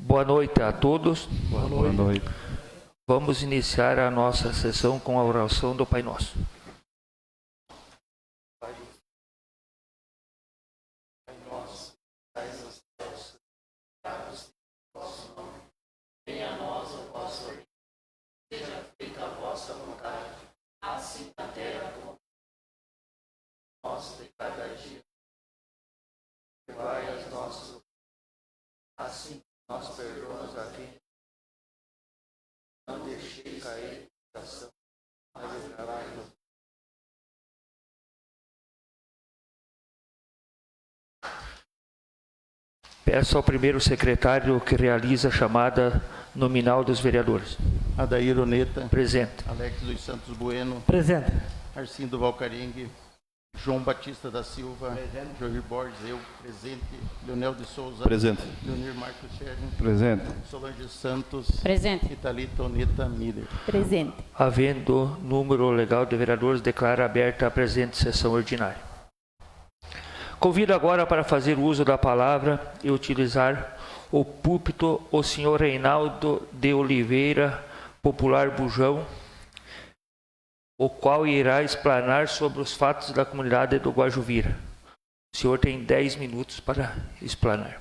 Boa noite a todos. Boa noite. Vamos iniciar a nossa sessão com a oração do Pai Nosso. Pai nosso, que estais nos céus, santificado seja o vosso nome. Venha a nós o vosso reino. Seja feita a vossa vontade, assim na terra como no nosso de cada dia. Perdoai as nossas ofensas, assim nós perdoamos a quem não deixei cair em tentação, mas livrai-nos. Peço ao primeiro secretário que realize a chamada nominal dos vereadores. Adair Oneta. Presente. Alex dos Santos Bueno. Presente. Arcindo Valcarengue. João Batista da Silva. Presente. Joir Borges, eu. Presente. Leonel de Souza. Presente. Leonir Marcos Sérgio. Presente. Solange Santos. Presente. Italita Oneta Miller. Presente. Havendo número legal de vereadores, declaro aberta a presente sessão ordinária. Convido agora para fazer uso da palavra e utilizar o púlpito o senhor Reinaldo de Oliveira, popular Bujão, o qual irá explanar sobre os fatos da comunidade do Guajuvira. O senhor tem 10 minutos para explanar.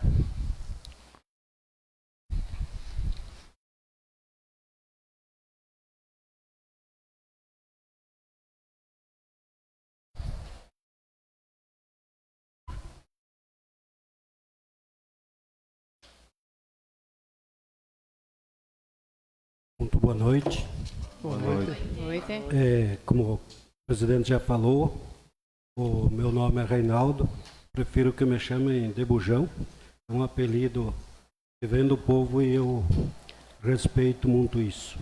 Muito boa noite. Boa noite. Como o presidente já falou, o meu nome é Reinaldo, prefiro que me chamem de Bujão, é um apelido que vem do povo e eu respeito muito isso.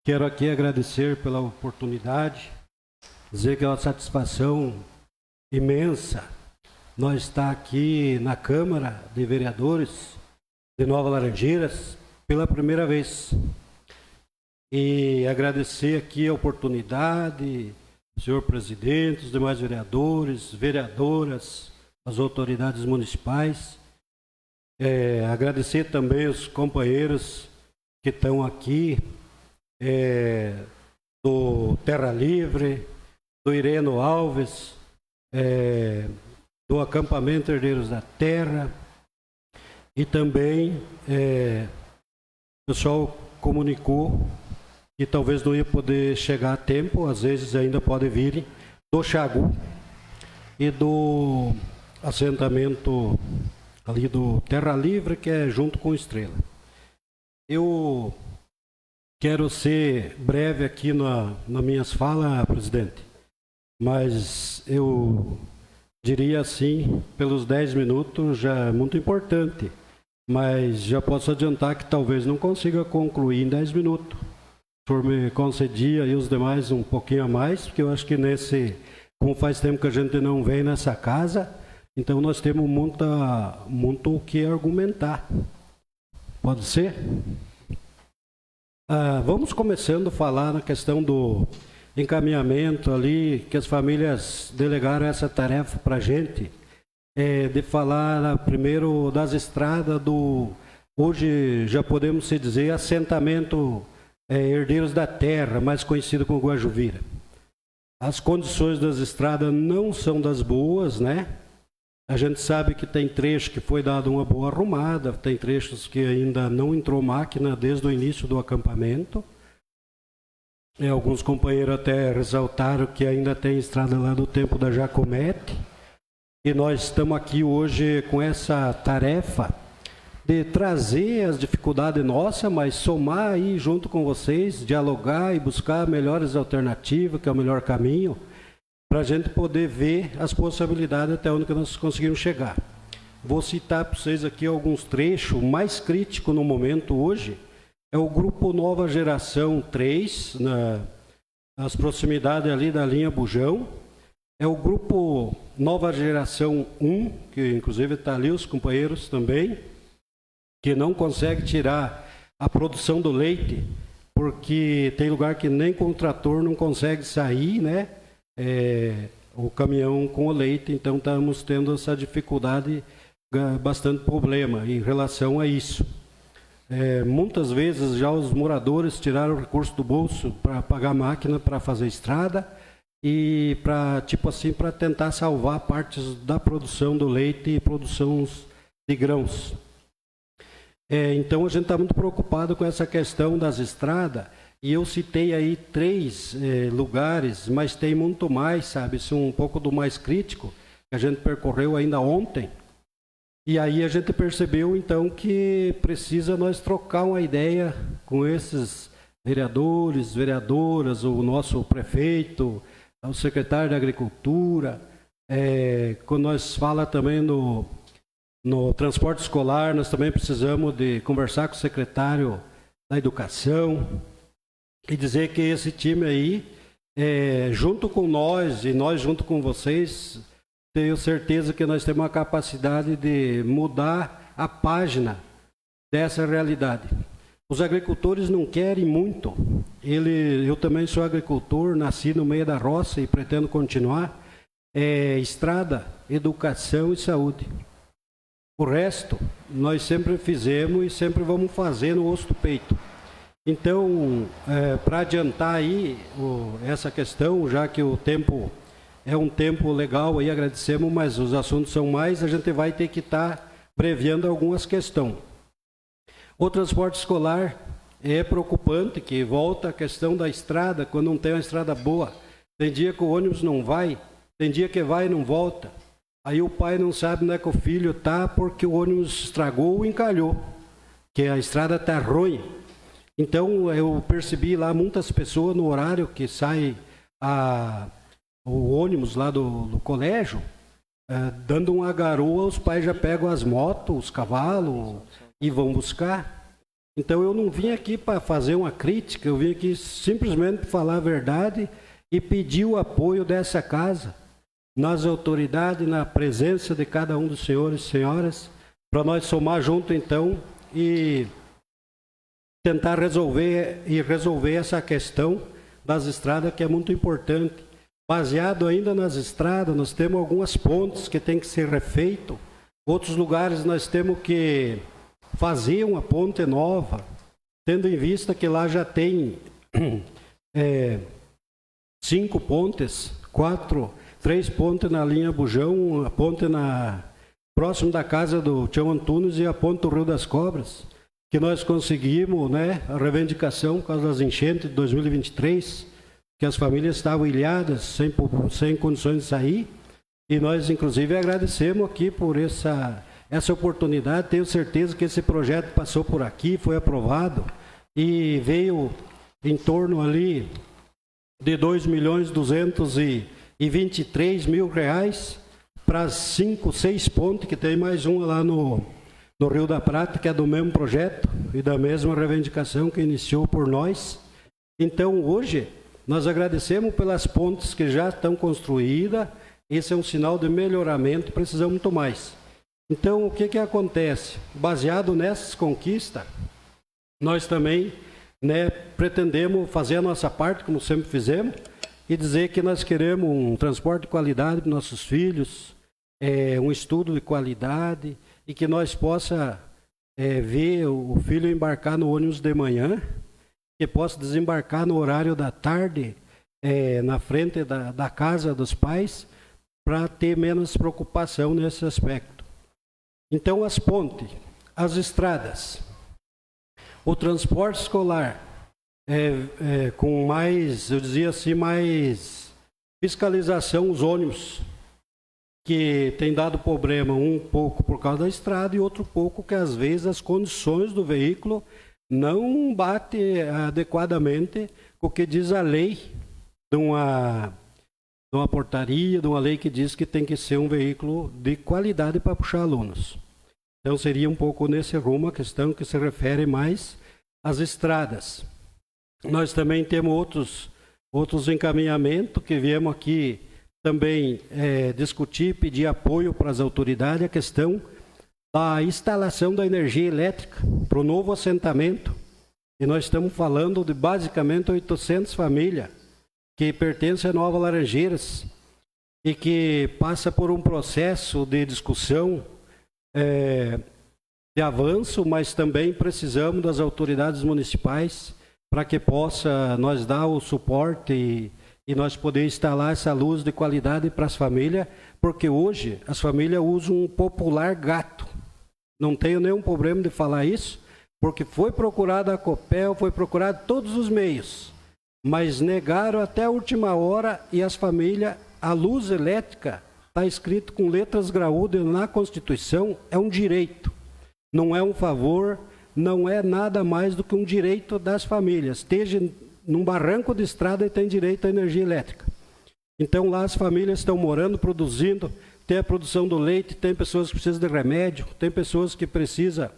Quero aqui agradecer pela oportunidade, dizer que é uma satisfação imensa nós estar aqui na Câmara de Vereadores de Nova Laranjeiras pela primeira vez. E agradecer aqui a oportunidade, senhor presidente, os demais vereadores, vereadoras, as autoridades municipais. Agradecer também os companheiros que estão aqui, do Terra Livre, do Ireno Alves, do Acampamento Herdeiros da Terra. E também o pessoal comunicou que talvez não ia poder chegar a tempo, às vezes ainda pode vir, do Xagu e do assentamento ali do Terra Livre, que é junto com Estrela. Eu quero ser breve aqui nas minhas falas, presidente, mas eu diria assim, pelos 10 minutos já é muito importante. Mas já posso adiantar que talvez não consiga concluir em 10 minutos. O senhor me concedia e os demais um pouquinho a mais, porque eu acho que como faz tempo que a gente não vem nessa casa, então nós temos muito o que argumentar. Pode ser? Vamos começando a falar na questão do encaminhamento ali, que as famílias delegaram essa tarefa para a gente. De falar primeiro das estradas hoje já podemos se dizer, assentamento Herdeiros da Terra, mais conhecido como Guajuvira. As condições das estradas não são das boas, né? A gente sabe que tem trecho que foi dado uma boa arrumada, tem trechos que ainda não entrou máquina desde o início do acampamento. Alguns companheiros até ressaltaram que ainda tem estrada lá do tempo da Jacomete. E nós estamos aqui hoje com essa tarefa de trazer as dificuldades nossas, mas somar aí junto com vocês, dialogar e buscar melhores alternativas, que é o melhor caminho, para a gente poder ver as possibilidades até onde nós conseguimos chegar. Vou citar para vocês aqui alguns trechos. O mais crítico no momento hoje é o Grupo Nova Geração 3, nas proximidades ali da linha Bujão. É o Grupo Nova Geração 1, que inclusive está ali os companheiros também, que não consegue tirar a produção do leite, porque tem lugar que nem com o trator não consegue sair, né? O caminhão com o leite, então estamos tendo essa dificuldade bastante problema em relação a isso. Muitas vezes já os moradores tiraram o recurso do bolso para pagar máquina para fazer estrada e para tentar salvar partes da produção do leite e produção de grãos. Então a gente está muito preocupado com essa questão das estradas, e eu citei aí 3 lugares, mas tem muito mais, sabe? Isso é um pouco do mais crítico, que a gente percorreu ainda ontem. E aí a gente percebeu, então, que precisa nós trocar uma ideia com esses vereadores, vereadoras, o nosso prefeito, o secretário de Agricultura. Quando nós fala também no transporte escolar, nós também precisamos de conversar com o secretário da Educação e dizer que esse time aí, junto com nós e nós junto com vocês, tenho certeza que nós temos uma capacidade de mudar a página dessa realidade. Os agricultores não querem muito. Eu também sou agricultor, nasci no meio da roça e pretendo continuar. Estrada, educação e saúde. O resto, nós sempre fizemos e sempre vamos fazer no osso do peito. Então, para adiantar aí essa questão, já que o tempo é um tempo legal aí, agradecemos, mas os assuntos são mais, a gente vai ter que estar previando algumas questões. O transporte escolar é preocupante, que volta a questão da estrada, quando não tem uma estrada boa. Tem dia que o ônibus não vai, tem dia que vai e não volta. Aí o pai não sabe onde é que o filho está porque o ônibus estragou ou encalhou, que a estrada está ruim. Então eu percebi lá muitas pessoas no horário que sai o ônibus lá do colégio, dando uma garoa, os pais já pegam as motos, os cavalos e vão buscar. Então eu não vim aqui para fazer uma crítica, eu vim aqui simplesmente para falar a verdade e pedir o apoio dessa casa, nas autoridades, na presença de cada um dos senhores e senhoras, para nós somar junto então e tentar resolver essa questão das estradas, que é muito importante. Baseado ainda nas estradas, nós temos algumas pontes que tem que ser refeito. Outros lugares nós temos que fazer uma ponte nova, tendo em vista que lá já tem 5 pontes, 3 pontes na linha Bujão, a ponte próximo da casa do Tião Antunes e a ponte do Rio das Cobras, que nós conseguimos, né, a reivindicação por causa das enchentes de 2023, que as famílias estavam ilhadas, sem condições de sair, e nós, inclusive, agradecemos aqui por essa oportunidade. Tenho certeza que esse projeto passou por aqui, foi aprovado, e veio em torno ali de R$2.223.000 para 5, 6 pontes, que tem mais uma lá no Rio da Prata, que é do mesmo projeto e da mesma reivindicação que iniciou por nós. Então, hoje, nós agradecemos pelas pontes que já estão construídas. Esse é um sinal de melhoramento, precisamos muito mais. Então, o que acontece? Baseado nessas conquistas, nós também, né, pretendemos fazer a nossa parte, como sempre fizemos, e dizer que nós queremos um transporte de qualidade para nossos filhos, um estudo de qualidade, e que nós possa ver o filho embarcar no ônibus de manhã, que possa desembarcar no horário da tarde, na frente da casa dos pais, para ter menos preocupação nesse aspecto. Então, as pontes, as estradas, o transporte escolar, com mais, eu dizia assim, mais fiscalização, os ônibus, que tem dado problema um pouco por causa da estrada e outro pouco que às vezes as condições do veículo não batem adequadamente com o que diz a lei de uma portaria, de uma lei que diz que tem que ser um veículo de qualidade para puxar alunos. Então seria um pouco nesse rumo a questão que se refere mais às estradas. Nós também temos outros encaminhamentos que viemos aqui também discutir, pedir apoio para as autoridades, a questão da instalação da energia elétrica para o novo assentamento. E nós estamos falando de basicamente 800 famílias que pertencem a Nova Laranjeiras e que passa por um processo de discussão de avanço, mas também precisamos das autoridades municipais para que possa nós dar o suporte e nós poder instalar essa luz de qualidade para as famílias, porque hoje as famílias usam um popular gato. Não tenho nenhum problema de falar isso, porque foi procurada a Copel, foi procurado todos os meios, mas negaram até a última hora e as famílias, a luz elétrica está escrito com letras graúdas na Constituição, é um direito, não é um favor, não é nada mais do que um direito das famílias. Esteja num barranco de estrada e tem direito à energia elétrica. Então lá as famílias estão morando, produzindo, tem a produção do leite, tem pessoas que precisam de remédio, tem pessoas que precisam,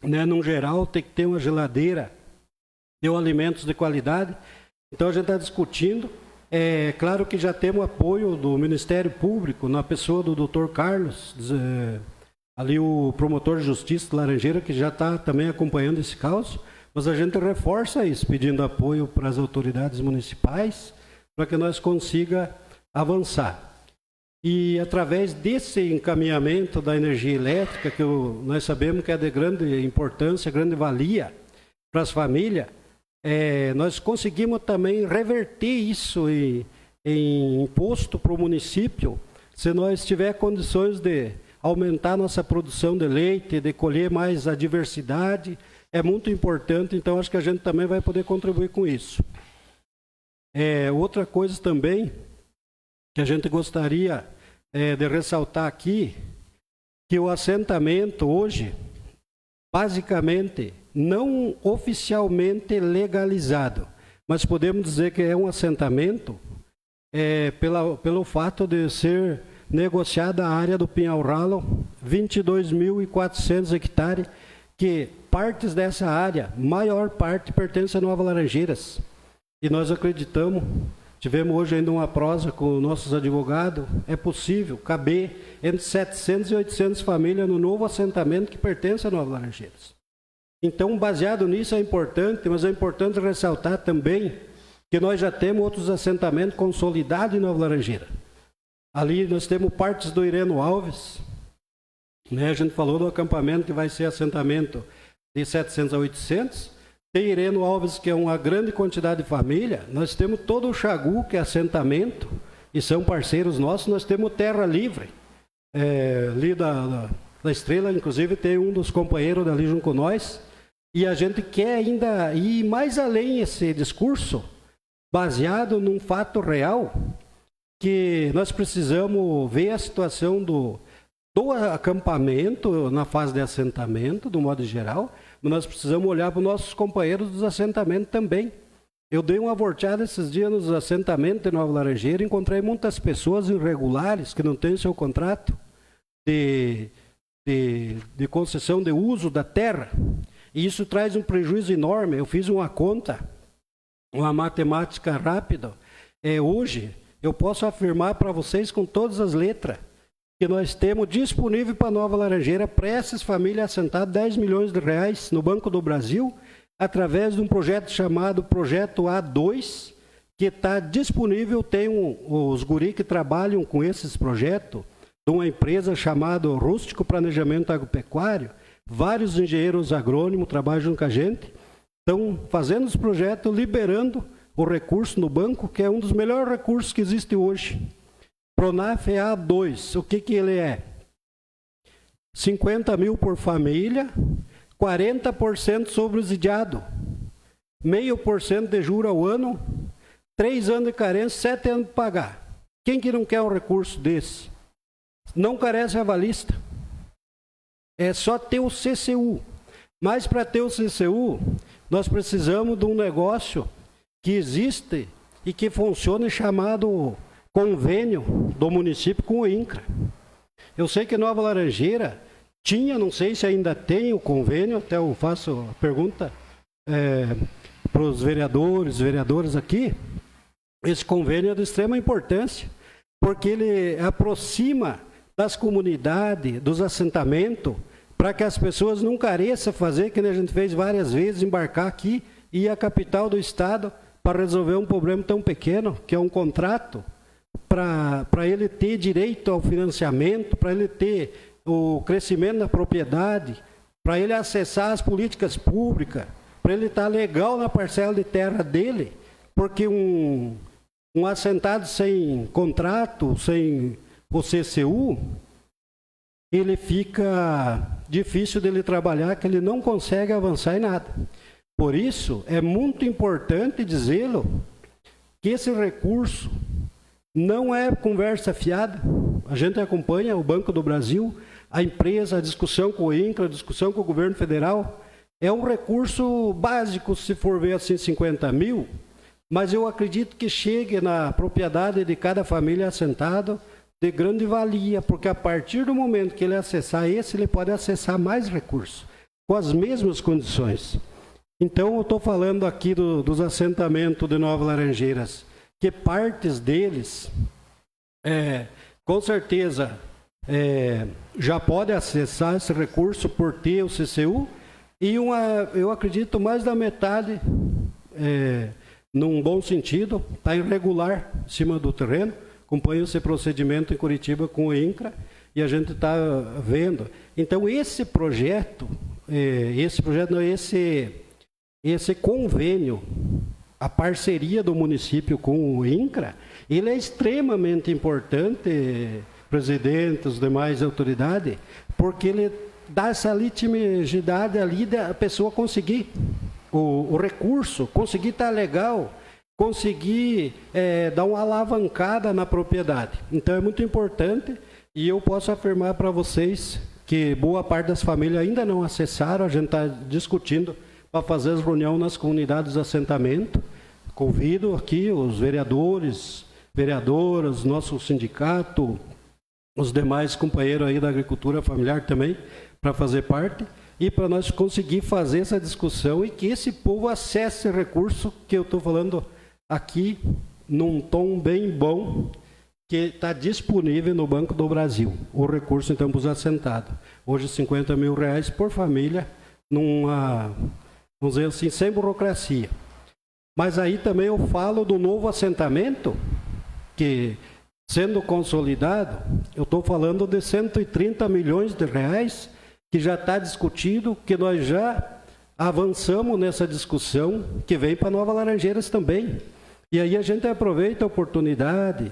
né, num geral, tem que ter uma geladeira, ter alimentos de qualidade. Então a gente está discutindo. É claro que já temos apoio do Ministério Público, na pessoa do Dr. Carlos, ali o promotor de justiça de Laranjeira, que já está também acompanhando esse caso, mas a gente reforça isso, pedindo apoio para as autoridades municipais, para que nós consiga avançar. E através desse encaminhamento da energia elétrica, que nós sabemos que é de grande importância, grande valia para as famílias, nós conseguimos também reverter isso em imposto para o município, se nós tiver condições de aumentar nossa produção de leite, de colher mais a diversidade, é muito importante, então acho que a gente também vai poder contribuir com isso. Outra coisa também que a gente gostaria de ressaltar aqui, que o assentamento hoje, basicamente, não oficialmente legalizado, mas podemos dizer que é um assentamento pelo fato de ser negociada a área do Pinhal Ralo, 22.400 hectares, que partes dessa área, maior parte, pertence a Nova Laranjeiras. E nós acreditamos, tivemos hoje ainda uma prosa com nossos advogados, é possível caber entre 700 e 800 famílias no novo assentamento que pertence a Nova Laranjeiras. Então, baseado nisso é importante, mas é importante ressaltar também que nós já temos outros assentamentos consolidados em Nova Laranjeira. Ali nós temos partes do Ireno Alves, né? A gente falou do acampamento que vai ser assentamento de 700 a 800. Tem Ireno Alves, que é uma grande quantidade de família. Nós temos todo o Xagu, que é assentamento, e são parceiros nossos. Nós temos Terra Livre, ali da Estrela, inclusive tem um dos companheiros dali junto com nós. E a gente quer ainda ir mais além esse discurso, baseado num fato real, que nós precisamos ver a situação do acampamento na fase de assentamento, do modo geral, mas nós precisamos olhar para os nossos companheiros dos assentamentos também. Eu dei uma volteada esses dias nos assentamentos de Nova Laranjeira e encontrei muitas pessoas irregulares que não têm seu contrato de concessão de uso da terra, e isso traz um prejuízo enorme. Eu fiz uma conta, uma matemática rápida. Hoje, eu posso afirmar para vocês com todas as letras que nós temos disponível para Nova Laranjeira, para essas famílias assentadas, 10 milhões de reais no Banco do Brasil, através de um projeto chamado Projeto A2, que está disponível. Tem os guri que trabalham com esses projetos, de uma empresa chamada Rústico Planejamento Agropecuário. Vários engenheiros agrônomos trabalham junto com a gente, estão fazendo os projetos, liberando o recurso no banco, que é um dos melhores recursos que existe hoje. Pronaf A2, o que ele é? 50 mil por família, 40% subsidiado, 0,5% de juros ao ano, 3 anos de carência, 7 anos de pagar. Quem que não quer um recurso desse? Não carece avalista. É só ter o CCU. Mas para ter o CCU, nós precisamos de um negócio que existe e que funciona, chamado convênio do município com o INCRA. Eu sei que Nova Laranjeira tinha, não sei se ainda tem o convênio, até eu faço a pergunta para os vereadoras aqui. Esse convênio é de extrema importância, porque ele aproxima das comunidades, dos assentamentos, para que as pessoas não careçam fazer, que a gente fez várias vezes, embarcar aqui e ir à capital do estado para resolver um problema tão pequeno, que é um contrato, para ele ter direito ao financiamento, para ele ter o crescimento da propriedade, para ele acessar as políticas públicas, para ele estar legal na parcela de terra dele, porque um assentado sem contrato, sem o CCU, ele fica difícil dele trabalhar, que ele não consegue avançar em nada. Por isso, é muito importante dizê-lo que esse recurso não é conversa fiada. A gente acompanha o Banco do Brasil, a empresa, a discussão com o INCRA, a discussão com o governo federal. É um recurso básico, se for ver assim, 50 mil, mas eu acredito que chegue na propriedade de cada família assentada de grande valia, porque a partir do momento que ele acessar esse, ele pode acessar mais recursos, com as mesmas condições. Então, eu estou falando aqui dos assentamentos de Nova Laranjeiras, que partes deles, com certeza, já pode acessar esse recurso por ter o CCU, e eu acredito mais da metade, num bom sentido, está irregular em cima do terreno. Acompanho esse procedimento em Curitiba com o INCRA e a gente está vendo. Então, esse convênio, a parceria do município com o INCRA, ele é extremamente importante, presidente, os demais autoridades, porque ele dá essa legitimidade ali da pessoa conseguir o recurso, conseguir estar legal, conseguir dar uma alavancada na propriedade. Então é muito importante, e eu posso afirmar para vocês que boa parte das famílias ainda não acessaram. A gente está discutindo para fazer as reuniões nas comunidades de assentamento. Convido aqui os vereadores, vereadoras, nosso sindicato, os demais companheiros aí da agricultura familiar também, para fazer parte, e para nós conseguir fazer essa discussão e que esse povo acesse recurso que eu estou falando aqui, num tom bem bom, que está disponível no Banco do Brasil. O recurso, então, para os assentados. Hoje, R$50 mil por família, vamos dizer assim, sem burocracia. Mas aí também eu falo do novo assentamento, que, sendo consolidado, eu estou falando de R$130 milhões, que já está discutido, que nós já avançamos nessa discussão, que vem para Nova Laranjeiras também. E aí a gente aproveita a oportunidade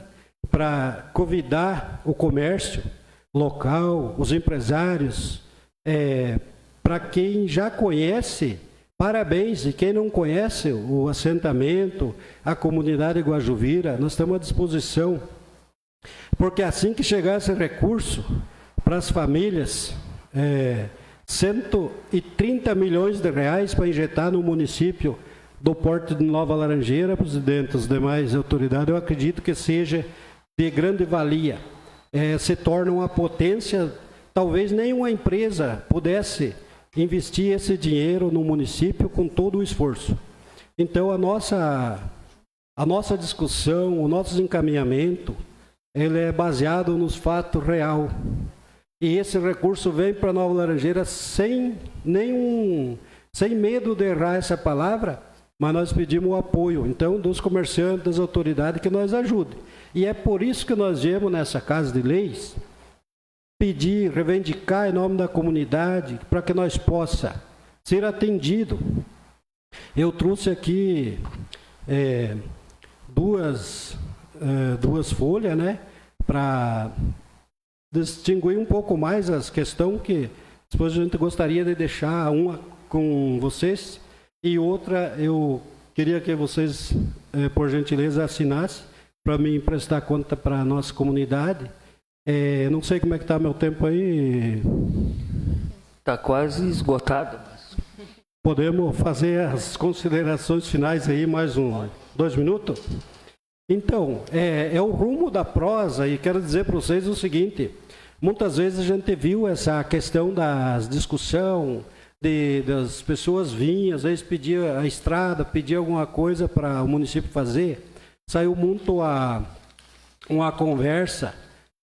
para convidar o comércio local, os empresários, para quem já conhece, parabéns, e quem não conhece o assentamento, a comunidade Guajuvira, nós estamos à disposição, porque assim que chegar esse recurso para as famílias, R$130 milhões para injetar no município do Porto de Nova Laranjeira, presidente, as demais autoridades, eu acredito que seja de grande valia. Se torna uma potência, talvez nenhuma empresa pudesse investir esse dinheiro no município com todo o esforço. Então, a nossa discussão, o nosso encaminhamento, ele é baseado nos fatos reais. E esse recurso vem para Nova Laranjeira sem medo de errar essa palavra, mas nós pedimos o apoio, então, dos comerciantes, das autoridades, que nos ajudem. E é por isso que nós viemos nessa Casa de Leis, pedir, reivindicar em nome da comunidade, para que nós possa ser atendido. Eu trouxe aqui duas folhas, né, para distinguir um pouco mais as questões que depois a gente gostaria de deixar uma com vocês e outra eu queria que vocês, por gentileza, assinassem para me emprestar conta para a nossa comunidade. Não sei como é que está meu tempo aí. Está quase esgotado. Podemos fazer as considerações finais aí, mais 2 minutos? Então, é o rumo da prosa, e quero dizer para vocês o seguinte: muitas vezes a gente viu essa questão das discussão, das pessoas vinham, às vezes pediam a estrada, pediam alguma coisa para o município fazer. Saiu muito uma conversa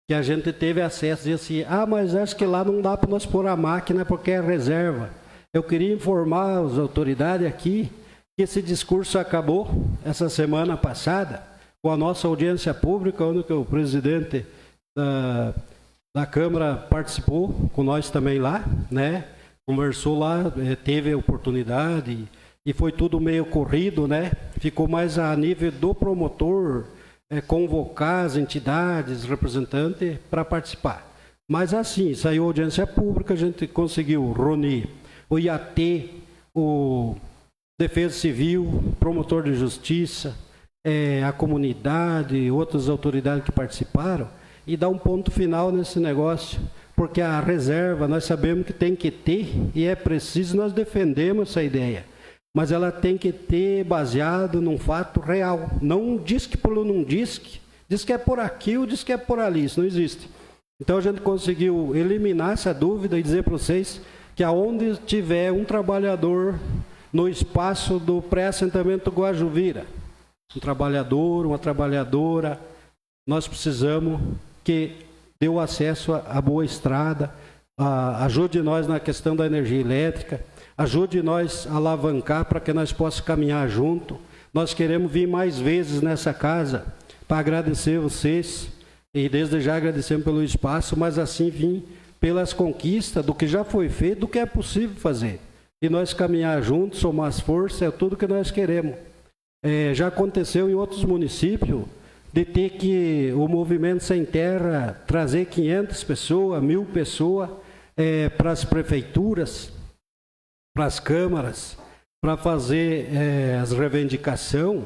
que a gente teve acesso, dizia assim, mas acho que lá não dá para nós pôr a máquina porque é reserva. Eu queria informar as autoridades aqui que esse discurso acabou essa semana passada, com a nossa audiência pública, onde o presidente da Câmara participou com nós também lá, né? Conversou lá, teve a oportunidade e foi tudo meio corrido, né? Ficou mais a nível do promotor convocar as entidades, representantes para participar. Mas assim, saiu audiência pública, a gente conseguiu reunir o IAT, o Defesa Civil, promotor de justiça, a comunidade, outras autoridades que participaram, e dar um ponto final nesse negócio, porque a reserva nós sabemos que tem que ter, e é preciso, nós defendemos essa ideia, mas ela tem que ter baseado num fato real, não diz que por não diz que é por aqui ou diz que é por ali, isso não existe. Então a gente conseguiu eliminar essa dúvida e dizer para vocês que aonde tiver um trabalhador no espaço do pré-assentamento Guajuvira, um trabalhador, uma trabalhadora, nós precisamos que dê o acesso a boa estrada, ajude nós na questão da energia elétrica, ajude nós a alavancar para que nós possamos caminhar junto. Nós queremos vir mais vezes nessa casa para agradecer vocês, e desde já agradecemos pelo espaço, mas assim vir pelas conquistas do que já foi feito, do que é possível fazer. E nós caminhar juntos, somar as forças, é tudo que nós queremos. Já aconteceu em outros municípios de ter que o Movimento Sem Terra trazer 500 pessoas, 1000 pessoas para as prefeituras, para as câmaras, para fazer as reivindicações.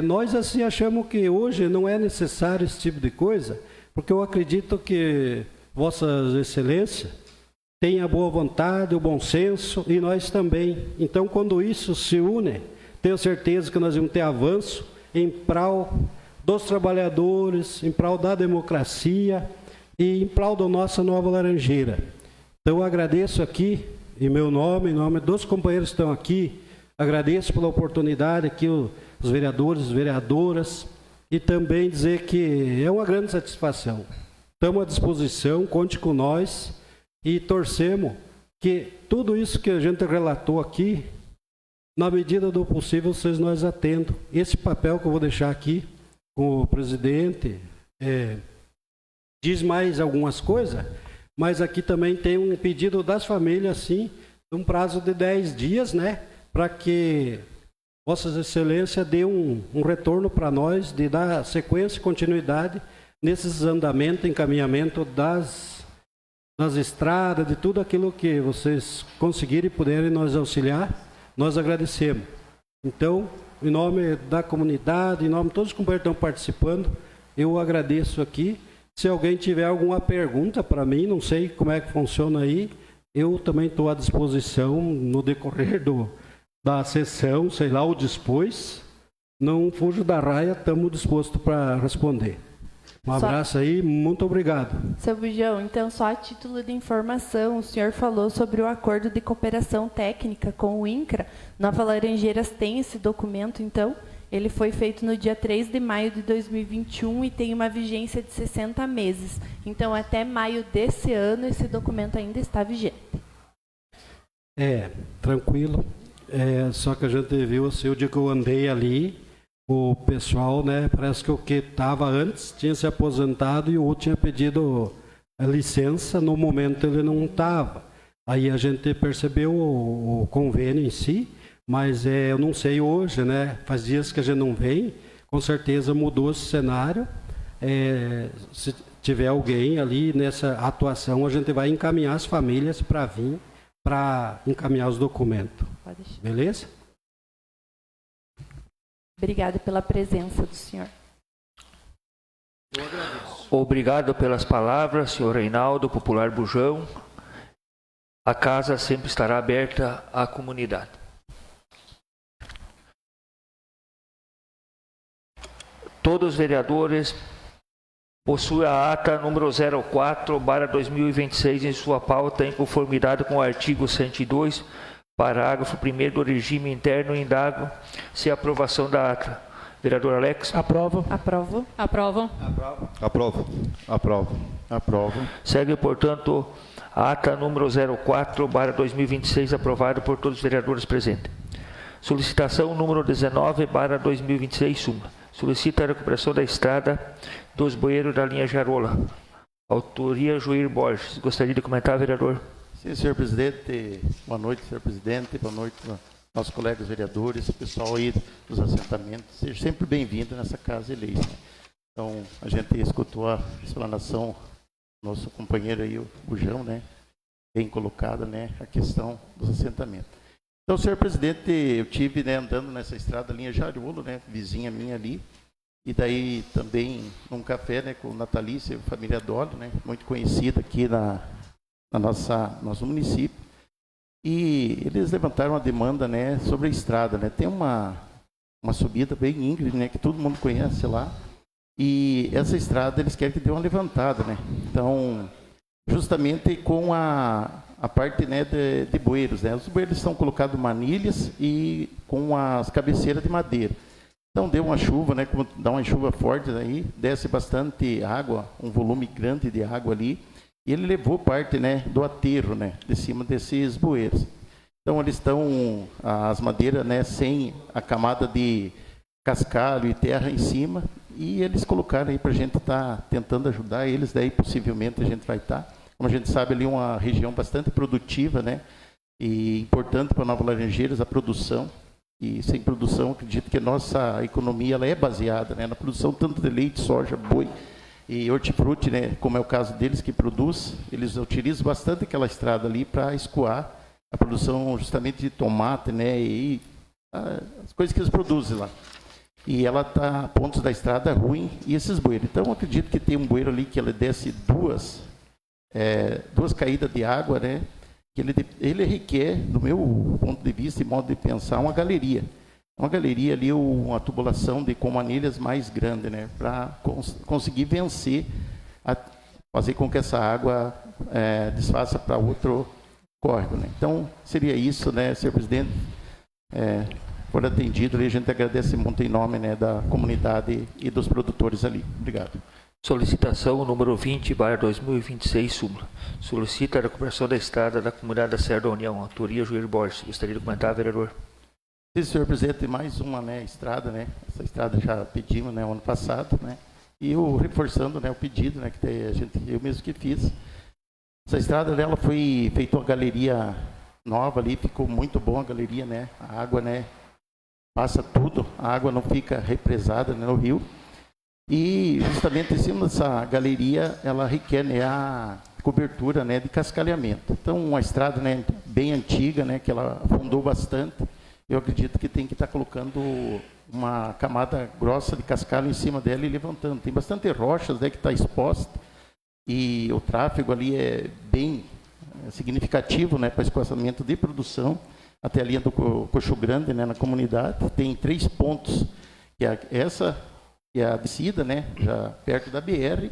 Nós assim achamos que hoje não é necessário esse tipo de coisa, porque eu acredito que Vossas Excelências têm a boa vontade, o bom senso, e nós também. Então, quando isso se une, tenho certeza que nós vamos ter avanço em prol dos trabalhadores, em prol da democracia e em prol da nossa Nova Laranjeira. Então, eu agradeço aqui, em meu nome, em nome dos companheiros que estão aqui, agradeço pela oportunidade aqui, os vereadores, as vereadoras, e também dizer que é uma grande satisfação. Estamos à disposição, conte com nós e torcemos que tudo isso que a gente relatou aqui, na medida do possível, vocês nós atendam. Esse papel que eu vou deixar aqui com o presidente diz mais algumas coisas, mas aqui também tem um pedido das famílias, sim, um prazo de 10 dias, né, para que Vossas Excelências dê um retorno para nós, de dar sequência e continuidade nesses andamentos, encaminhamento das estradas, de tudo aquilo que vocês conseguirem e puderem nos auxiliar, nós agradecemos. Então, em nome da comunidade, em nome de todos os companheiros que estão participando, eu agradeço aqui. Se alguém tiver alguma pergunta para mim, não sei como é que funciona aí, eu também estou à disposição no decorrer da sessão, sei lá, ou depois. Não fujo da raia, estamos dispostos para responder. Um abraço aí, muito obrigado. Seu Bujão, então, só a título de informação, o senhor falou sobre o acordo de cooperação técnica com o INCRA. Nova Laranjeiras tem esse documento, então, ele foi feito no dia 3 de maio de 2021 e tem uma vigência de 60 meses. Então, até maio desse ano, esse documento ainda está vigente. Tranquilo. Só que a gente viu, assim, o dia que eu andei ali, o pessoal, né, parece que o que estava antes tinha se aposentado e o outro tinha pedido a licença, no momento ele não estava. Aí a gente percebeu o convênio em si, mas eu não sei hoje, né, faz dias que a gente não vem, com certeza mudou esse cenário. Se tiver alguém ali nessa atuação, a gente vai encaminhar as famílias para vir, para encaminhar os documentos. Beleza? Obrigada pela presença do senhor. Obrigado pelas palavras, senhor Reinaldo, popular Bujão. A casa sempre estará aberta à comunidade. Todos os vereadores possuem a ata número 04/2026 em sua pauta, em conformidade com o artigo 102, parágrafo 1º do regime interno. Indago se a aprovação da ata. Vereador Alex. Aprovo. Aprovo. Aprovo. Aprovo. Aprovo. Aprovo. Segue, portanto, a ata número 04/2026, aprovada por todos os vereadores presentes. Solicitação número 19/2026, súmula. Solicita a recuperação da estrada dos Bueiros da linha Jarola. Autoria Joir Borges. Gostaria de comentar, vereador? Sim, senhor presidente. Boa noite, senhor presidente. Boa noite, nossos colegas vereadores, pessoal aí dos assentamentos. Seja sempre bem-vindo nessa casa eleita. Então, a gente escutou a explanação do nosso companheiro aí, o Bujão, né? Bem colocada, né? A questão dos assentamentos. Então, senhor presidente, eu tive, né, andando nessa estrada, linha Jariolo, né? Vizinha minha ali. E daí também num café, né? Com Natalícia, família Doli, né? Muito conhecida aqui na nosso município, e eles levantaram uma demanda, né, sobre a estrada, né, tem uma subida bem íngreme, né, que todo mundo conhece lá, e essa estrada eles querem que dê uma levantada, né, então, justamente com a parte, né, de bueiros, né, os bueiros são colocados manilhas e com as cabeceiras de madeira. Então deu uma chuva, né, como dá uma chuva forte aí, desce bastante água, um volume grande de água ali. E ele levou parte, né, do aterro, né, de cima desses bueiros. Então, eles estão, as madeiras, né, sem a camada de cascalho e terra em cima, e eles colocaram aí para a gente estar tentando ajudar eles, daí possivelmente a gente vai estar. Como a gente sabe, ali é uma região bastante produtiva, né, e importante para Nova Laranjeiras, a produção. E sem produção, acredito que a nossa economia ela é baseada, né, na produção tanto de leite, soja, boi, e hortifruti, né, como é o caso deles que produz, eles utilizam bastante aquela estrada ali para escoar a produção justamente de tomate, né, e as coisas que eles produzem lá. E ela está a pontos da estrada ruim e esses bueiros. Então, eu acredito que tem um bueiro ali que ele desce duas caídas de água, né, que ele requer, do meu ponto de vista e modo de pensar, uma galeria. Uma galeria ali, uma tubulação com manilhas mais grande, né, para conseguir vencer, fazer com que essa água desfaça para outro córrego, né. Então, seria isso, né, senhor presidente. For atendido, a gente agradece muito em nome, né, da comunidade e dos produtores ali. Obrigado. Solicitação número 20/2026, súmula. Solicita a recuperação da estrada da comunidade da Serra da União. Autoria Joir Borges. Gostaria de comentar, vereador? Sim, senhor presidente, mais uma, né, estrada, né? Essa estrada já pedimos, né, ano passado, né? E eu reforçando, né, o pedido, né, que eu mesmo que fiz. Essa estrada dela foi feita uma galeria nova ali, ficou muito bom a galeria, né? A água, né, passa tudo, a água não fica represada, né, no rio. E justamente em cima dessa galeria, ela requer, né, a cobertura, né, de cascalhamento. Então, uma estrada, né, bem antiga, né, que ela afundou bastante. Eu acredito que tem que estar colocando uma camada grossa de cascalho em cima dela e levantando. Tem bastante rochas, né, que está exposta, e o tráfego ali é bem significativo, né, para escoamento de produção, até a linha do Coxo Grande, né, na comunidade. Tem 3 pontos, que é essa, que é a descida, né, já perto da BR,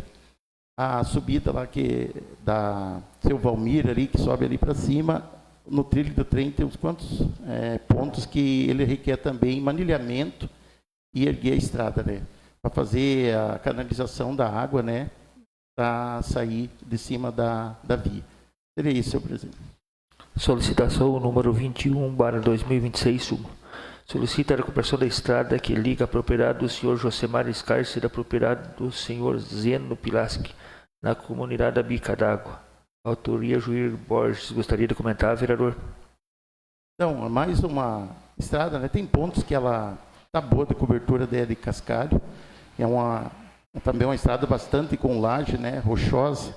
a subida lá que da Seu Valmir ali, que sobe ali para cima. No trilho do trem tem uns quantos pontos que ele requer também manilhamento e erguer a estrada, né, para fazer a canalização da água, né, para sair de cima da via. Seria isso, senhor presidente. Solicitação número 21/2026, súmula. Solicita a recuperação da estrada que liga a propriedade do senhor Josemar Escarce da propriedade do senhor Zeno Pilaschi, na comunidade da Bica d'Água. Autoria Joir Borges. Gostaria de comentar, vereador? Então, mais uma estrada, né? Tem pontos que ela está boa de cobertura de cascalho. É também uma estrada bastante com laje, né, rochosa.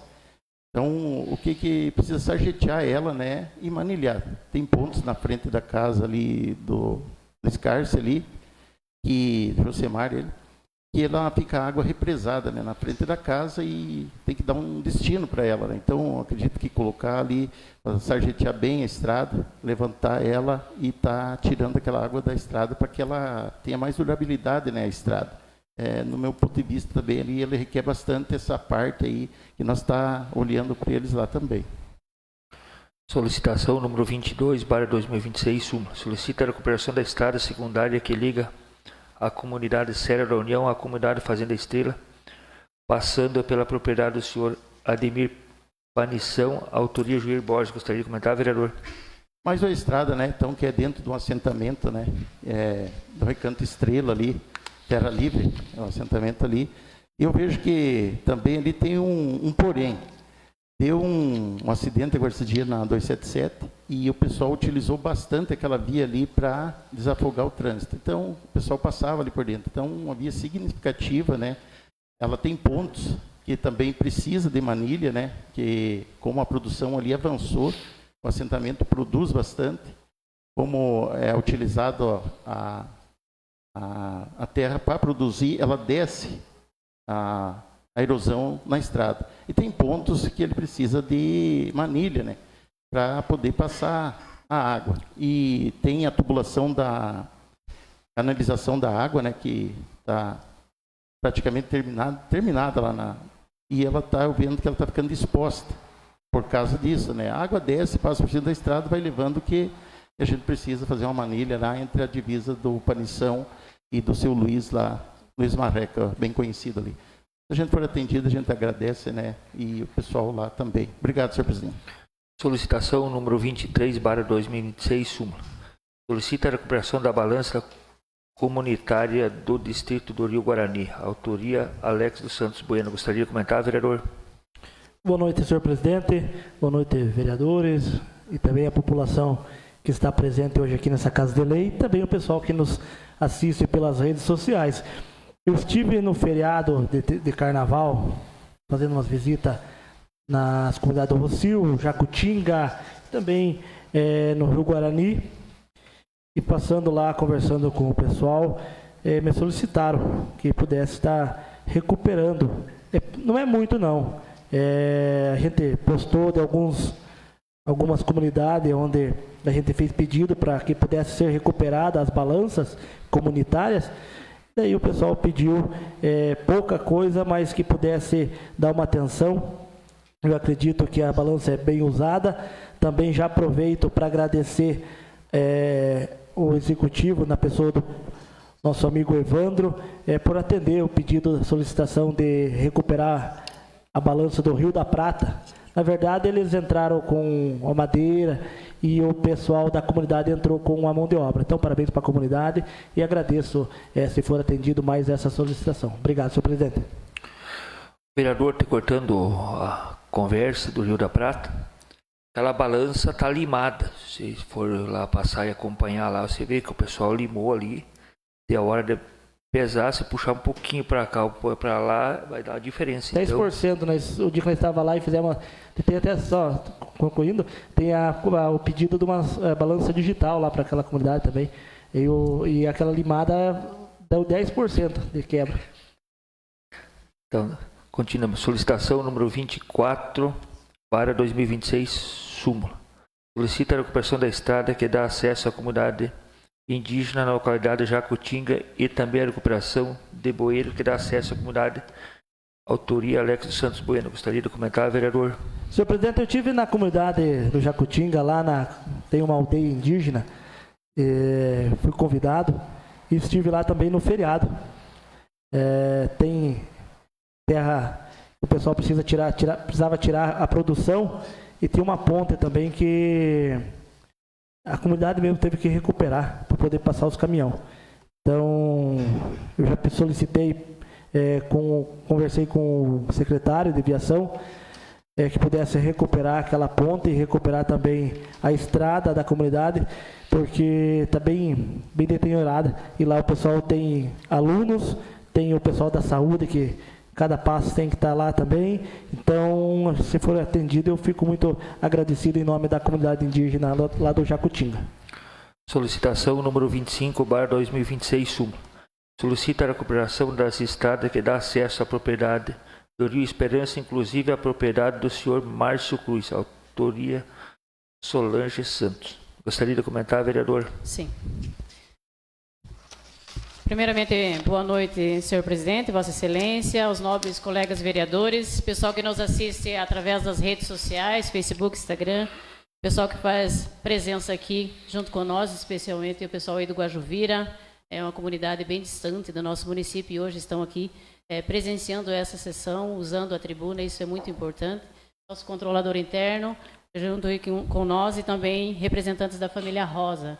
Então, o que precisa sarjetear ela, né, e manilhar. Tem pontos na frente da casa ali do Escarce ali, que Josemar ele, que ela fica água represada, né, na frente da casa, e tem que dar um destino para ela, né? Então, acredito que colocar ali, sarjetear bem a estrada, levantar ela e estar tirando aquela água da estrada para que ela tenha mais durabilidade, né, a estrada. No meu ponto de vista também, ali ele requer bastante essa parte aí, que nós está olhando para eles lá também. Solicitação número 22/2026, súmula. Solicita a recuperação da estrada secundária que liga a comunidade Serra da União à comunidade Fazenda Estrela, passando pela propriedade do senhor Ademir Panição. Autoria Joir Borges. Gostaria de comentar, vereador? Mais uma estrada, né, então, que é dentro de um assentamento, né, do Recanto Estrela ali, Terra Livre, é um assentamento ali, Eu vejo que também ali tem um porém. Deu um acidente agora esse dia na 277 e o pessoal utilizou bastante aquela via ali para desafogar o trânsito. Então, o pessoal passava ali por dentro. Então, uma via significativa, né? Ela tem pontos que também precisa de manilha, né? Que como a produção ali avançou, o assentamento produz bastante. Como é utilizado a terra para produzir, ela desce a erosão na estrada. E tem pontos que ele precisa de manilha, né, para poder passar a água. E tem a tubulação da canalização da água, né, que está praticamente terminada lá e ela está vendo que ela está ficando exposta por causa disso, né? A água desce, passa por cima da estrada, vai levando que a gente precisa fazer uma manilha lá entre a divisa do Panição e do seu Luiz lá, Luiz Marreca, bem conhecido ali. Se a gente for atendido, a gente agradece, né? E o pessoal lá também. Obrigado, senhor presidente. Solicitação número 23/2026, súmula. Solicita a recuperação da balança comunitária do Distrito do Rio Guarani. Autoria, Alex dos Santos Bueno. Gostaria de comentar, vereador? Boa noite, senhor presidente. Boa noite, vereadores e também a população que está presente hoje aqui nessa Casa de Lei e também o pessoal que nos assiste pelas redes sociais. Eu estive no feriado de carnaval, fazendo umas visitas nas comunidades do Rocio, Jacutinga, também no Rio Guarani, e passando lá, conversando com o pessoal, me solicitaram que pudesse estar recuperando. Não é muito, não. A gente postou de algumas comunidades onde a gente fez pedido para que pudesse ser recuperada as balanças comunitárias. Daí o pessoal pediu pouca coisa, mas que pudesse dar uma atenção. Eu acredito que a balança é bem usada. Também já aproveito para agradecer o executivo, na pessoa do nosso amigo Evandro, por atender o pedido, a solicitação de recuperar a balança do Rio da Prata. Na verdade, eles entraram com a madeira e o pessoal da comunidade entrou com a mão de obra. Então, parabéns para a comunidade e agradeço se for atendido mais essa solicitação. Obrigado, senhor presidente. Vereador, te cortando a conversa do Rio da Prata, aquela balança está limada. Se for lá passar e acompanhar lá, você vê que o pessoal limou ali. E a hora de pesar, se puxar um pouquinho para cá ou para lá, vai dar uma diferença. 10%, então, o dia que nós estávamos lá e fizemos, tem até só, concluindo, tem o pedido de uma balança digital lá para aquela comunidade também. E aquela limada deu 10% de quebra. Então, continuamos. Solicitação número 24/2026, súmula. Solicita a recuperação da estrada que dá acesso à comunidade indígena na localidade Jacutinga e também a recuperação de bueiro que dá acesso à comunidade. Autoria, Alex dos Santos Bueno. Gostaria de comentar, vereador? Senhor presidente, eu estive na comunidade do Jacutinga, tem uma aldeia indígena, fui convidado e estive lá também no feriado. Tem terra, o pessoal precisava tirar a produção e tem uma ponte também que a comunidade mesmo teve que recuperar para poder passar os caminhões. Então, eu já solicitei, conversei com o secretário de viação, que pudesse recuperar aquela ponte e recuperar também a estrada da comunidade, porque está bem deteriorada. E lá o pessoal tem alunos, tem o pessoal da saúde que cada passo tem que estar lá também. Então, se for atendido, eu fico muito agradecido em nome da comunidade indígena lá do Jacutinga. Solicitação número 25/2026, súmula. Solicita a recuperação das estradas que dá acesso à propriedade do Rio Esperança, inclusive a propriedade do senhor Márcio Cruz. Autoria, Solange Santos. Gostaria de comentar, vereador? Sim. Primeiramente, boa noite, senhor presidente, vossa excelência, aos nobres colegas vereadores, pessoal que nos assiste através das redes sociais, Facebook, Instagram, pessoal que faz presença aqui junto com nós, especialmente o pessoal aí do Guajuvira. É uma comunidade bem distante do nosso município e hoje estão aqui presenciando essa sessão, usando a tribuna, isso é muito importante. Nosso controlador interno, junto aí com nós e também representantes da família Rosa.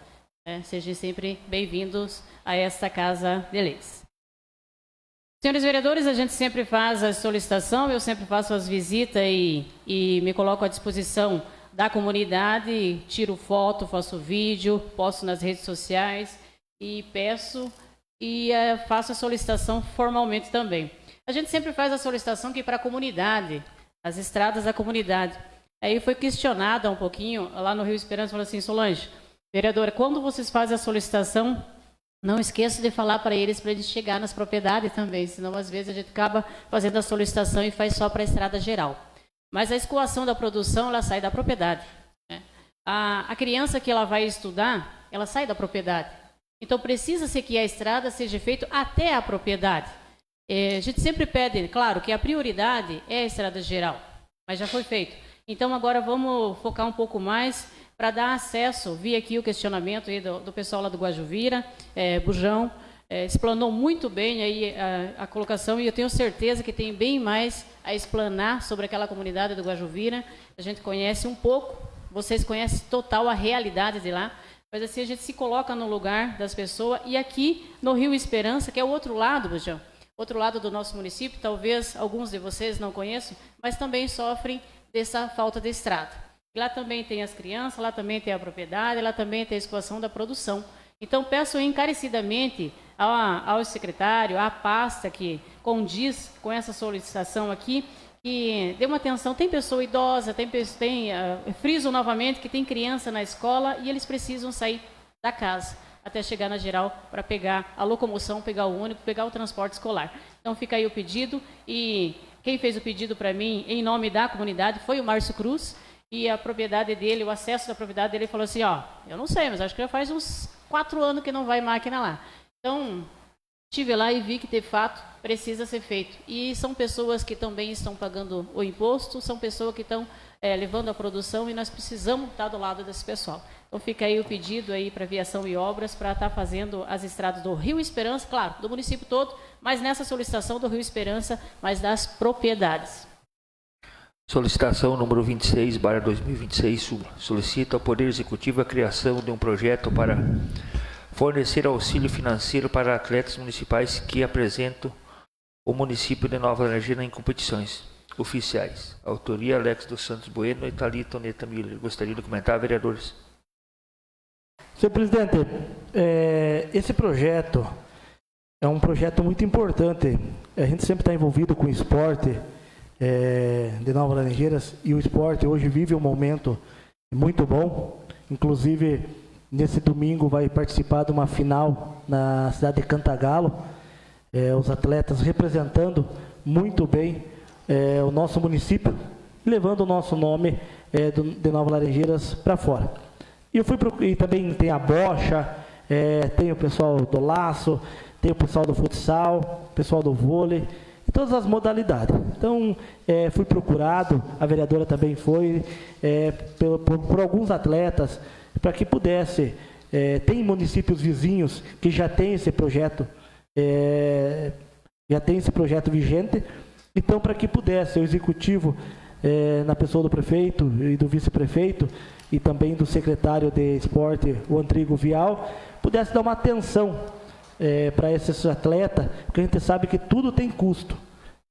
Sejam sempre bem-vindos a esta Casa de Leis. Senhores vereadores, a gente sempre faz a solicitação, eu sempre faço as visitas e me coloco à disposição da comunidade, tiro foto, faço vídeo, posto nas redes sociais e peço e faço a solicitação formalmente também. A gente sempre faz a solicitação aqui para a comunidade, as estradas da comunidade. Aí foi questionada um pouquinho, lá no Rio Esperança, falou assim, Solange, vereadora, quando vocês fazem a solicitação, não esqueça de falar para eles chegar nas propriedades também, senão às vezes a gente acaba fazendo a solicitação e faz só para a estrada geral. Mas a escoação da produção, ela sai da propriedade. Né? A criança que ela vai estudar, ela sai da propriedade. Então precisa-se que a estrada seja feita até a propriedade. A gente sempre pede, claro, que a prioridade é a estrada geral, mas já foi feito. Então agora vamos focar um pouco mais para dar acesso, vi aqui o questionamento aí do pessoal lá do Guajuvira, Bujão, explanou muito bem aí a colocação e eu tenho certeza que tem bem mais a explanar sobre aquela comunidade do Guajuvira. A gente conhece um pouco, vocês conhecem total a realidade de lá, mas assim a gente se coloca no lugar das pessoas e aqui no Rio Esperança, que é o outro lado, Bujão, outro lado do nosso município, talvez alguns de vocês não conheçam, mas também sofrem dessa falta de estrada. Lá também tem as crianças, lá também tem a propriedade, lá também tem a escoação da produção. Então, peço encarecidamente ao secretário, à pasta que condiz com essa solicitação aqui, que dê uma atenção. Tem pessoa idosa, friso novamente que tem criança na escola e eles precisam sair da casa até chegar na geral para pegar a locomoção, pegar o ônibus, pegar o transporte escolar. Então, fica aí o pedido e quem fez o pedido para mim, em nome da comunidade, foi o Márcio Cruz. E a propriedade dele, o acesso da propriedade dele, falou assim, eu não sei, mas acho que já faz uns 4 anos que não vai máquina lá. Então, estive lá e vi que, de fato, precisa ser feito. E são pessoas que também estão pagando o imposto, são pessoas que estão levando a produção e nós precisamos estar do lado desse pessoal. Então, fica aí o pedido aí para Viação e Obras para estar fazendo as estradas do Rio Esperança, claro, do município todo, mas nessa solicitação do Rio Esperança, mas das propriedades. Solicitação número 26/2026, solicita ao Poder Executivo a criação de um projeto para fornecer auxílio financeiro para atletas municipais que apresentam o município de Nova Laranjeira em competições oficiais. Autoria Alex dos Santos Bueno e Thalita Oneta Miller. Gostaria de comentar, vereadores? Senhor presidente, esse projeto é um projeto muito importante. A gente sempre está envolvido com o esporte, de Nova Laranjeiras, e o esporte hoje vive um momento muito bom. Inclusive, nesse domingo vai participar de uma final na cidade de Cantagalo, os atletas representando muito bem o nosso município, levando o nosso nome de Nova Laranjeiras para fora. E também tem a bocha, tem o pessoal do laço, tem o pessoal do futsal, o pessoal do vôlei, todas as modalidades. Então, fui procurado, a vereadora também foi, por alguns atletas, para que pudesse, tem municípios vizinhos que já tem esse projeto, vigente, então para que pudesse o executivo, na pessoa do prefeito e do vice-prefeito, e também do secretário de esporte, o Rodrigo Vial, pudesse dar uma atenção para esses atletas, porque a gente sabe que tudo tem custo.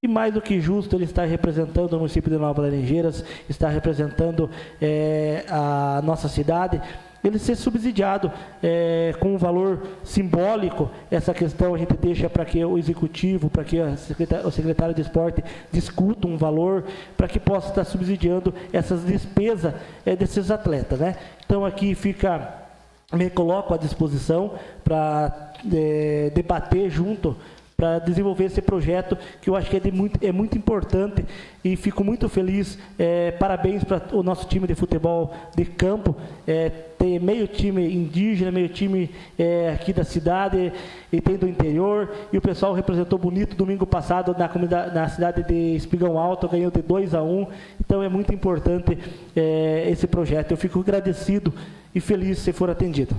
E mais do que justo, ele está representando o município de Nova Laranjeiras, está representando a nossa cidade, ele ser subsidiado com um valor simbólico. Essa questão a gente deixa para que o executivo, para que o secretário de esporte discuta um valor, para que possa estar subsidiando essas despesas desses atletas, né? Então aqui me coloco à disposição para debater junto, para desenvolver esse projeto, que eu acho que é muito importante, e fico muito feliz. Parabéns para o nosso time de futebol de campo, tem meio time indígena, meio time aqui da cidade, e tem do interior, e o pessoal representou bonito domingo passado na cidade de Espigão Alto, ganhou de 2-1, então é muito importante esse projeto. Eu fico agradecido e feliz se for atendido.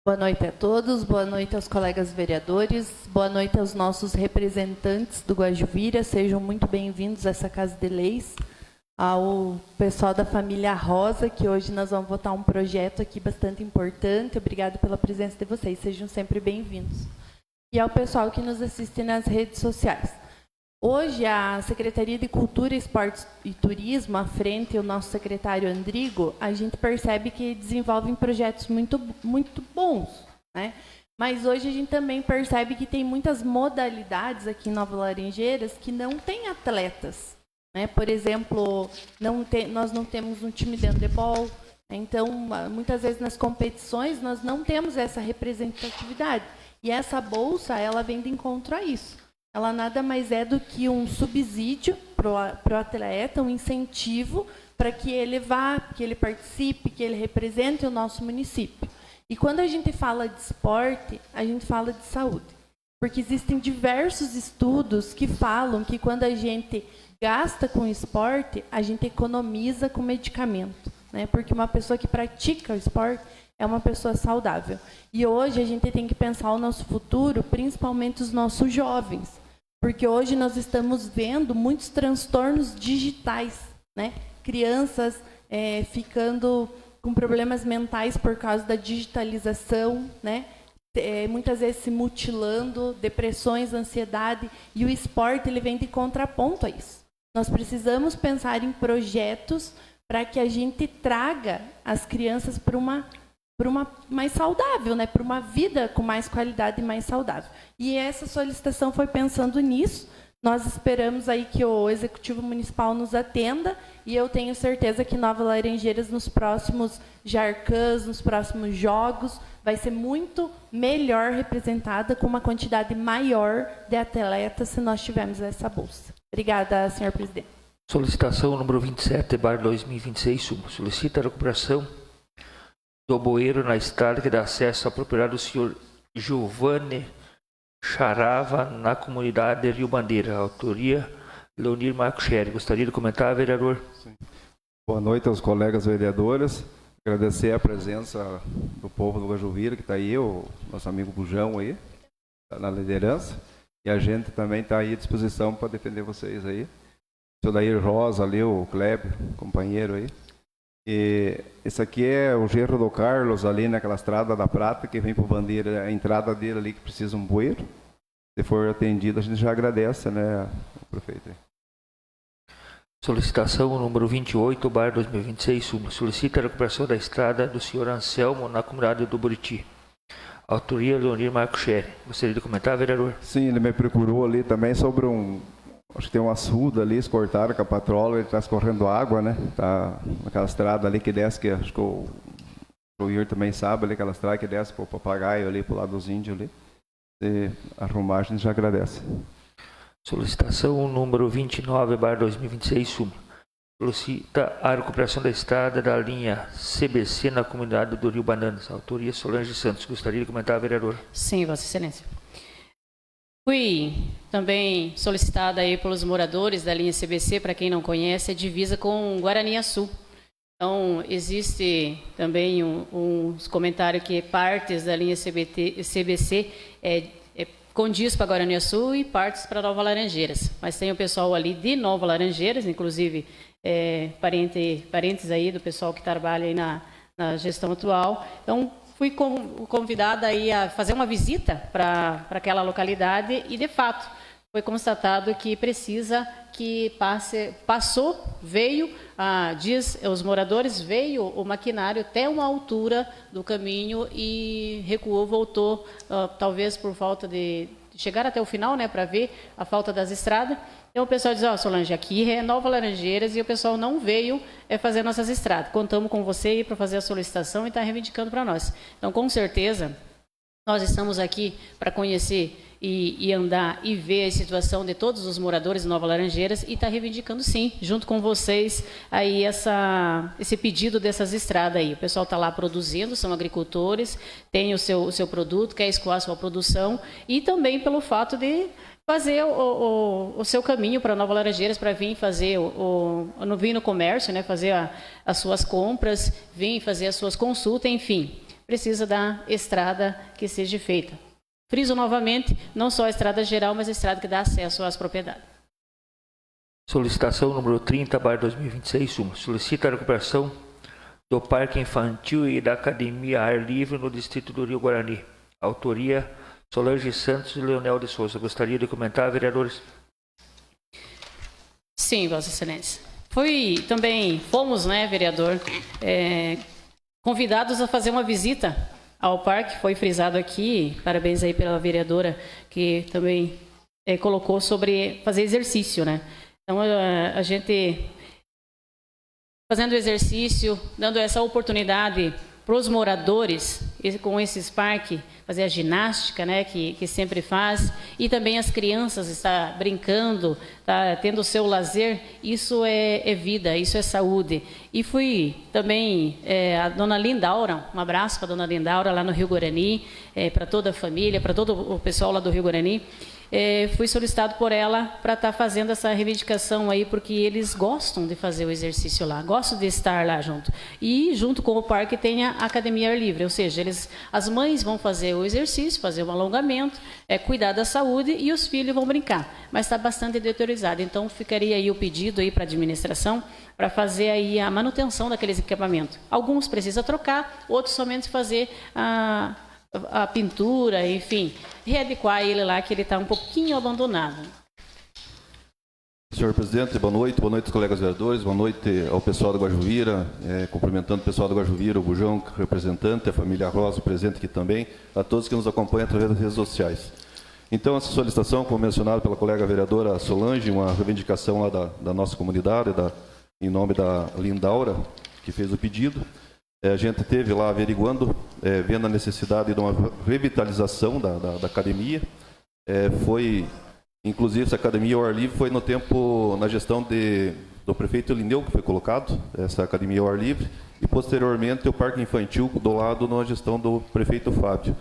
Boa noite a todos, boa noite aos colegas vereadores, boa noite aos nossos representantes do Guajuvira, sejam muito bem-vindos a essa Casa de Leis, ao pessoal da família Rosa, que hoje nós vamos votar um projeto aqui bastante importante. Obrigado pela presença de vocês, sejam sempre bem-vindos. e ao pessoal que nos assiste nas redes sociais. Hoje, a Secretaria de Cultura, Esportes e Turismo, à frente, o nosso secretário Andrigo, a gente percebe que desenvolvem projetos muito bons, né? Mas hoje a gente também percebe que tem muitas modalidades aqui em Nova Laranjeiras que não tem atletas, né? Por exemplo, nós não temos um time de handebol, então, muitas vezes nas competições nós não temos essa representatividade. E essa bolsa, ela vem de encontro a isso. Ela nada mais é do que um subsídio para o atleta, um incentivo para que ele vá, que ele participe, que ele represente o nosso município. E quando a gente fala de esporte, a gente fala de saúde. Porque existem diversos estudos que falam que quando a gente gasta com esporte, a gente economiza com medicamento, né? Porque uma pessoa que pratica o esporte é uma pessoa saudável. E hoje a gente tem que pensar o nosso futuro, principalmente os nossos jovens. Porque hoje nós estamos vendo muitos transtornos digitais, né? Crianças ficando com problemas mentais por causa da digitalização, né? Muitas vezes se mutilando, depressões, ansiedade, e o esporte ele vem de contraponto a isso. Nós precisamos pensar em projetos para que a gente traga as crianças para uma mais saudável, né? Para uma vida com mais qualidade e mais saudável. E essa solicitação foi pensando nisso. Nós esperamos aí que o Executivo Municipal nos atenda, e eu tenho certeza que Nova Laranjeiras, nos próximos Jarcãs, nos próximos jogos, vai ser muito melhor representada, com uma quantidade maior de atletas, se nós tivermos essa bolsa. Obrigada, senhor presidente. Solicitação número 27/2026, solicita a recuperação do bueiro na estrada que dá acesso à propriedade do senhor Giovanni Charava, na comunidade Rio Bandeira. Autoria, Leonir Marcos Scheri. Gostaria de comentar, vereador? Sim. Boa noite aos colegas vereadores. Agradecer a presença do povo do Guajuvira, que está aí, o nosso amigo Bujão aí, tá na liderança. E a gente também está aí à disposição para defender vocês aí. O senhor Dair Rosa ali, o Kleber, companheiro aí. E esse aqui é o genro do Carlos, ali naquela estrada da Prata, que vem para o Bandeira, a entrada dele ali, que precisa um bueiro. Se for atendido, a gente já agradece, né, o prefeito. Solicitação número 28/2026, solicita a recuperação da estrada do senhor Anselmo, na comunidade do Buriti. Autoria, Leonir Marcos Scheri. Gostaria de comentar, vereador? Sim, ele me procurou ali também sobre acho que tem um açude ali, eles cortaram com a patrola, ele está escorrendo água, né? Tá naquela estrada ali que desce, que acho que o Ir também sabe, ali, aquela estrada que desce para o Papagaio ali, para o lado dos índios ali. E arrumar, a gente já agradece. Solicitação número 29/2026, solicita a recuperação da estrada da linha CBC na comunidade do Rio Bananas. Autoria, Solange Santos. Gostaria de comentar, vereador? Sim, Vossa Excelência. Fui também solicitada aí pelos moradores da linha CBC, para quem não conhece, é divisa com Guaraniaçu. Então, existe também uns comentários que partes da linha CBC condiz para Guaraniaçu e partes para Nova Laranjeiras. Mas tem o pessoal ali de Nova Laranjeiras, inclusive parentes aí do pessoal que trabalha aí na gestão atual. Então, fui convidada aí a fazer uma visita para aquela localidade e, de fato, foi constatado que precisa que diz os moradores, veio o maquinário até uma altura do caminho e recuou, voltou, talvez por falta de chegar até o final, né, para ver a falta das estradas. Então o pessoal diz, Solange, aqui é Nova Laranjeiras e o pessoal não veio fazer nossas estradas. Contamos com você aí para fazer a solicitação e está reivindicando para nós. Então, com certeza, nós estamos aqui para conhecer e andar e ver a situação de todos os moradores de Nova Laranjeiras e está reivindicando, sim, junto com vocês, aí esse pedido dessas estradas aí. O pessoal está lá produzindo, são agricultores, tem o seu produto, quer escoar a sua produção, e também pelo fato de fazer o seu caminho para Nova Laranjeiras, para vir fazer vir no comércio, né, fazer as suas compras, vir fazer as suas consultas, enfim, precisa da estrada que seja feita. Friso novamente, não só a estrada geral, mas a estrada que dá acesso às propriedades. Solicitação número 30/2026, solicita a recuperação do Parque Infantil e da Academia Ar Livre no distrito do Rio Guarani. Autoria, Solange Santos e Leonel de Souza. Gostaria de comentar, vereadores? Sim, Vossa Excelência. Fomos, né, vereador, convidados a fazer uma visita ao parque, foi frisado aqui, parabéns aí pela vereadora que também colocou sobre fazer exercício, né? Então, a gente fazendo exercício, dando essa oportunidade para os moradores, com esses parques, fazer a ginástica, né, que sempre faz, e também as crianças estar brincando, tá tendo o seu lazer, isso é vida, isso é saúde. E fui também a dona Lindaura, um abraço para a dona Lindaura lá no Rio Guarani, para toda a família, para todo o pessoal lá do Rio Guarani. Fui solicitado por ela para estar fazendo essa reivindicação aí, porque eles gostam de fazer o exercício lá, gostam de estar lá junto. E junto com o parque tem a academia ar livre, ou seja, as mães vão fazer o exercício, fazer um alongamento, cuidar da saúde e os filhos vão brincar. Mas está bastante deteriorizado, então ficaria aí o pedido aí para a administração para fazer aí a manutenção daqueles equipamentos. Alguns precisa trocar, outros somente fazer a pintura, enfim, readequar ele lá, que ele está um pouquinho abandonado. Senhor presidente, boa noite colegas vereadores, boa noite ao pessoal da Guajuvira, cumprimentando o pessoal da Guajuvira, o Bujão, representante, a família Rosa, presente aqui também, a todos que nos acompanham através das redes sociais. Então, essa solicitação, como mencionado pela colega vereadora Solange, uma reivindicação lá da nossa comunidade, em nome da Lindaura, que fez o pedido. A gente esteve lá averiguando, vendo a necessidade de uma revitalização da academia. Inclusive, essa academia ao ar livre foi no tempo, na gestão do prefeito Lineu, que foi colocado, essa academia ao ar livre, e posteriormente o parque infantil do lado na gestão do prefeito Fábio.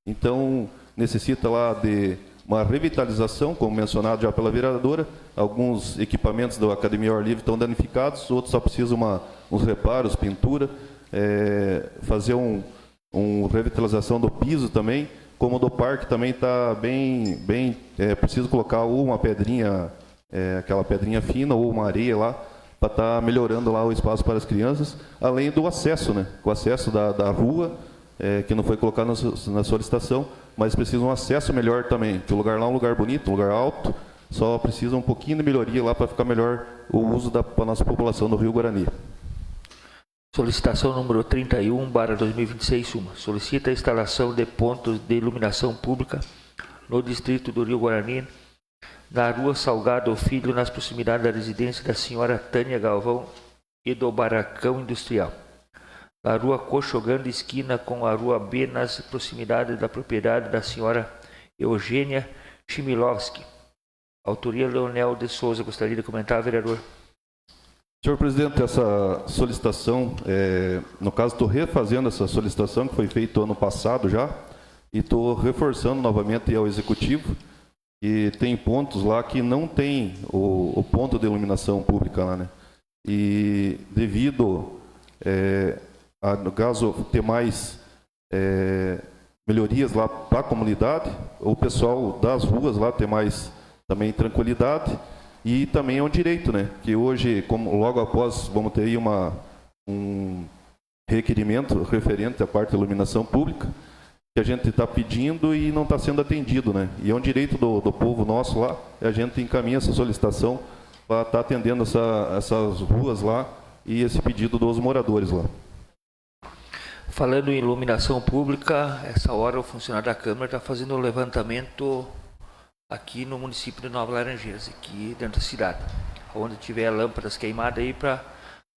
Então, necessita lá de uma revitalização, como mencionado já pela vereadora. Alguns equipamentos da academia ao ar livre estão danificados, outros só precisam uns reparos, pintura, fazer uma revitalização do piso também, como o do parque também está bem preciso colocar ou uma pedrinha, aquela pedrinha fina, ou uma areia lá, para estar melhorando lá o espaço para as crianças, além do acesso, né? O acesso da rua, que não foi colocado na solicitação, mas precisa um acesso melhor também, que o lugar lá é um lugar bonito, um lugar alto, só precisa um pouquinho de melhoria lá para ficar melhor o uso para a nossa população do Rio Guarani. Solicitação número 31/2026, solicita a instalação de pontos de iluminação pública no distrito do Rio Guarani, na rua Salgado Filho, nas proximidades da residência da senhora Tânia Galvão e do Barracão Industrial. Na rua Cochogando, esquina com a rua B, nas proximidades da propriedade da senhora Eugênia Chmielowski. Autoria Leonel de Souza. Gostaria de comentar, vereador? Senhor presidente, essa solicitação, no caso estou refazendo essa solicitação que foi feita ano passado já, e estou reforçando novamente ao executivo, que tem pontos lá que não tem o ponto de iluminação pública lá, né? E devido no caso ter mais melhorias lá para a comunidade, o pessoal das ruas lá ter mais também tranquilidade. E também é um direito, né? Que hoje, como logo após, vamos ter aí um requerimento referente à parte da iluminação pública, que a gente está pedindo e não está sendo atendido, né? E é um direito do povo nosso lá, e a gente encaminha essa solicitação para estar atendendo essas ruas lá e esse pedido dos moradores lá. Falando em iluminação pública, essa hora o funcionário da Câmara está fazendo um levantamento aqui no município de Nova Laranjeiras, aqui dentro da cidade, onde tiver lâmpadas queimadas aí, para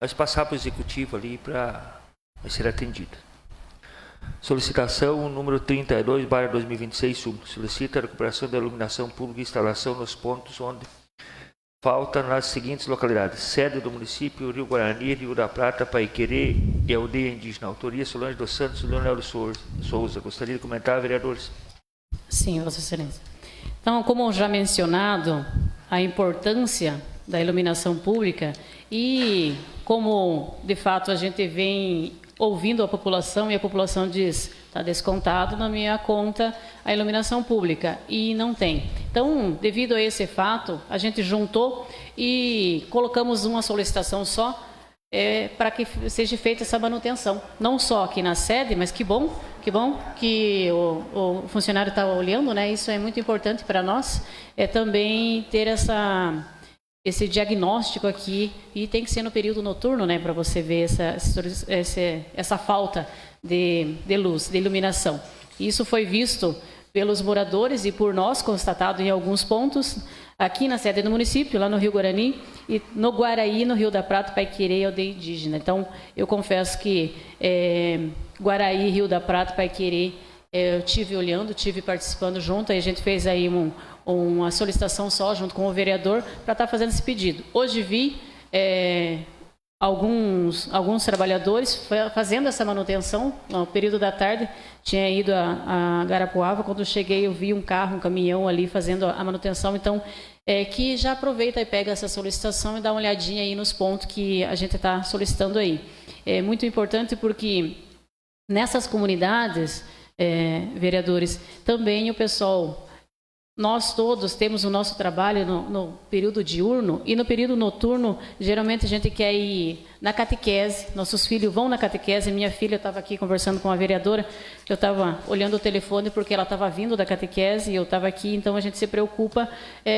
nós passar para o executivo ali para ser atendido. Solicitação número 32/2026, solicita a recuperação da iluminação pública e instalação nos pontos onde falta nas seguintes localidades: sede do município, Rio Guarani, Rio da Prata, Paiquerê e aldeia indígena. Autoria Solange dos Santos e Leonel de Souza. Gostaria de comentar, vereadores? Sim, Vossa Excelência. Então, como já mencionado, a importância da iluminação pública e como, de fato, a gente vem ouvindo a população e a população diz, está descontado na minha conta a iluminação pública, e não tem. Então, devido a esse fato, a gente juntou e colocamos uma solicitação só para que seja feita essa manutenção. Não só aqui na sede, mas que bom que o funcionário está olhando, né? Isso é muito importante para nós, também ter esse diagnóstico aqui, e tem que ser no período noturno, né, para você ver essa falta de luz, de iluminação. Isso foi visto pelos moradores e por nós, constatado em alguns pontos, aqui na sede do município, lá no Rio Guarani, e no Guaraí, no Rio da Prata, Paiquerê e Aldeia Indígena. Então, eu confesso que Guaraí, Rio da Prata, Paiquerê, eu tive olhando, tive participando junto, aí a gente fez aí uma solicitação só, junto com o vereador, para estar fazendo esse pedido. Hoje vi alguns trabalhadores fazendo essa manutenção, no período da tarde, tinha ido a Garapuava, quando eu cheguei eu vi um caminhão ali fazendo a manutenção, então, que já aproveita e pega essa solicitação e dá uma olhadinha aí nos pontos que a gente está solicitando aí. É muito importante porque nessas comunidades, vereadores, também o pessoal... Nós todos temos o nosso trabalho no período diurno, e no período noturno, geralmente a gente quer ir na catequese, nossos filhos vão na catequese. Minha filha estava aqui conversando com a vereadora, eu estava olhando o telefone porque ela estava vindo da catequese e eu estava aqui, então a gente se preocupa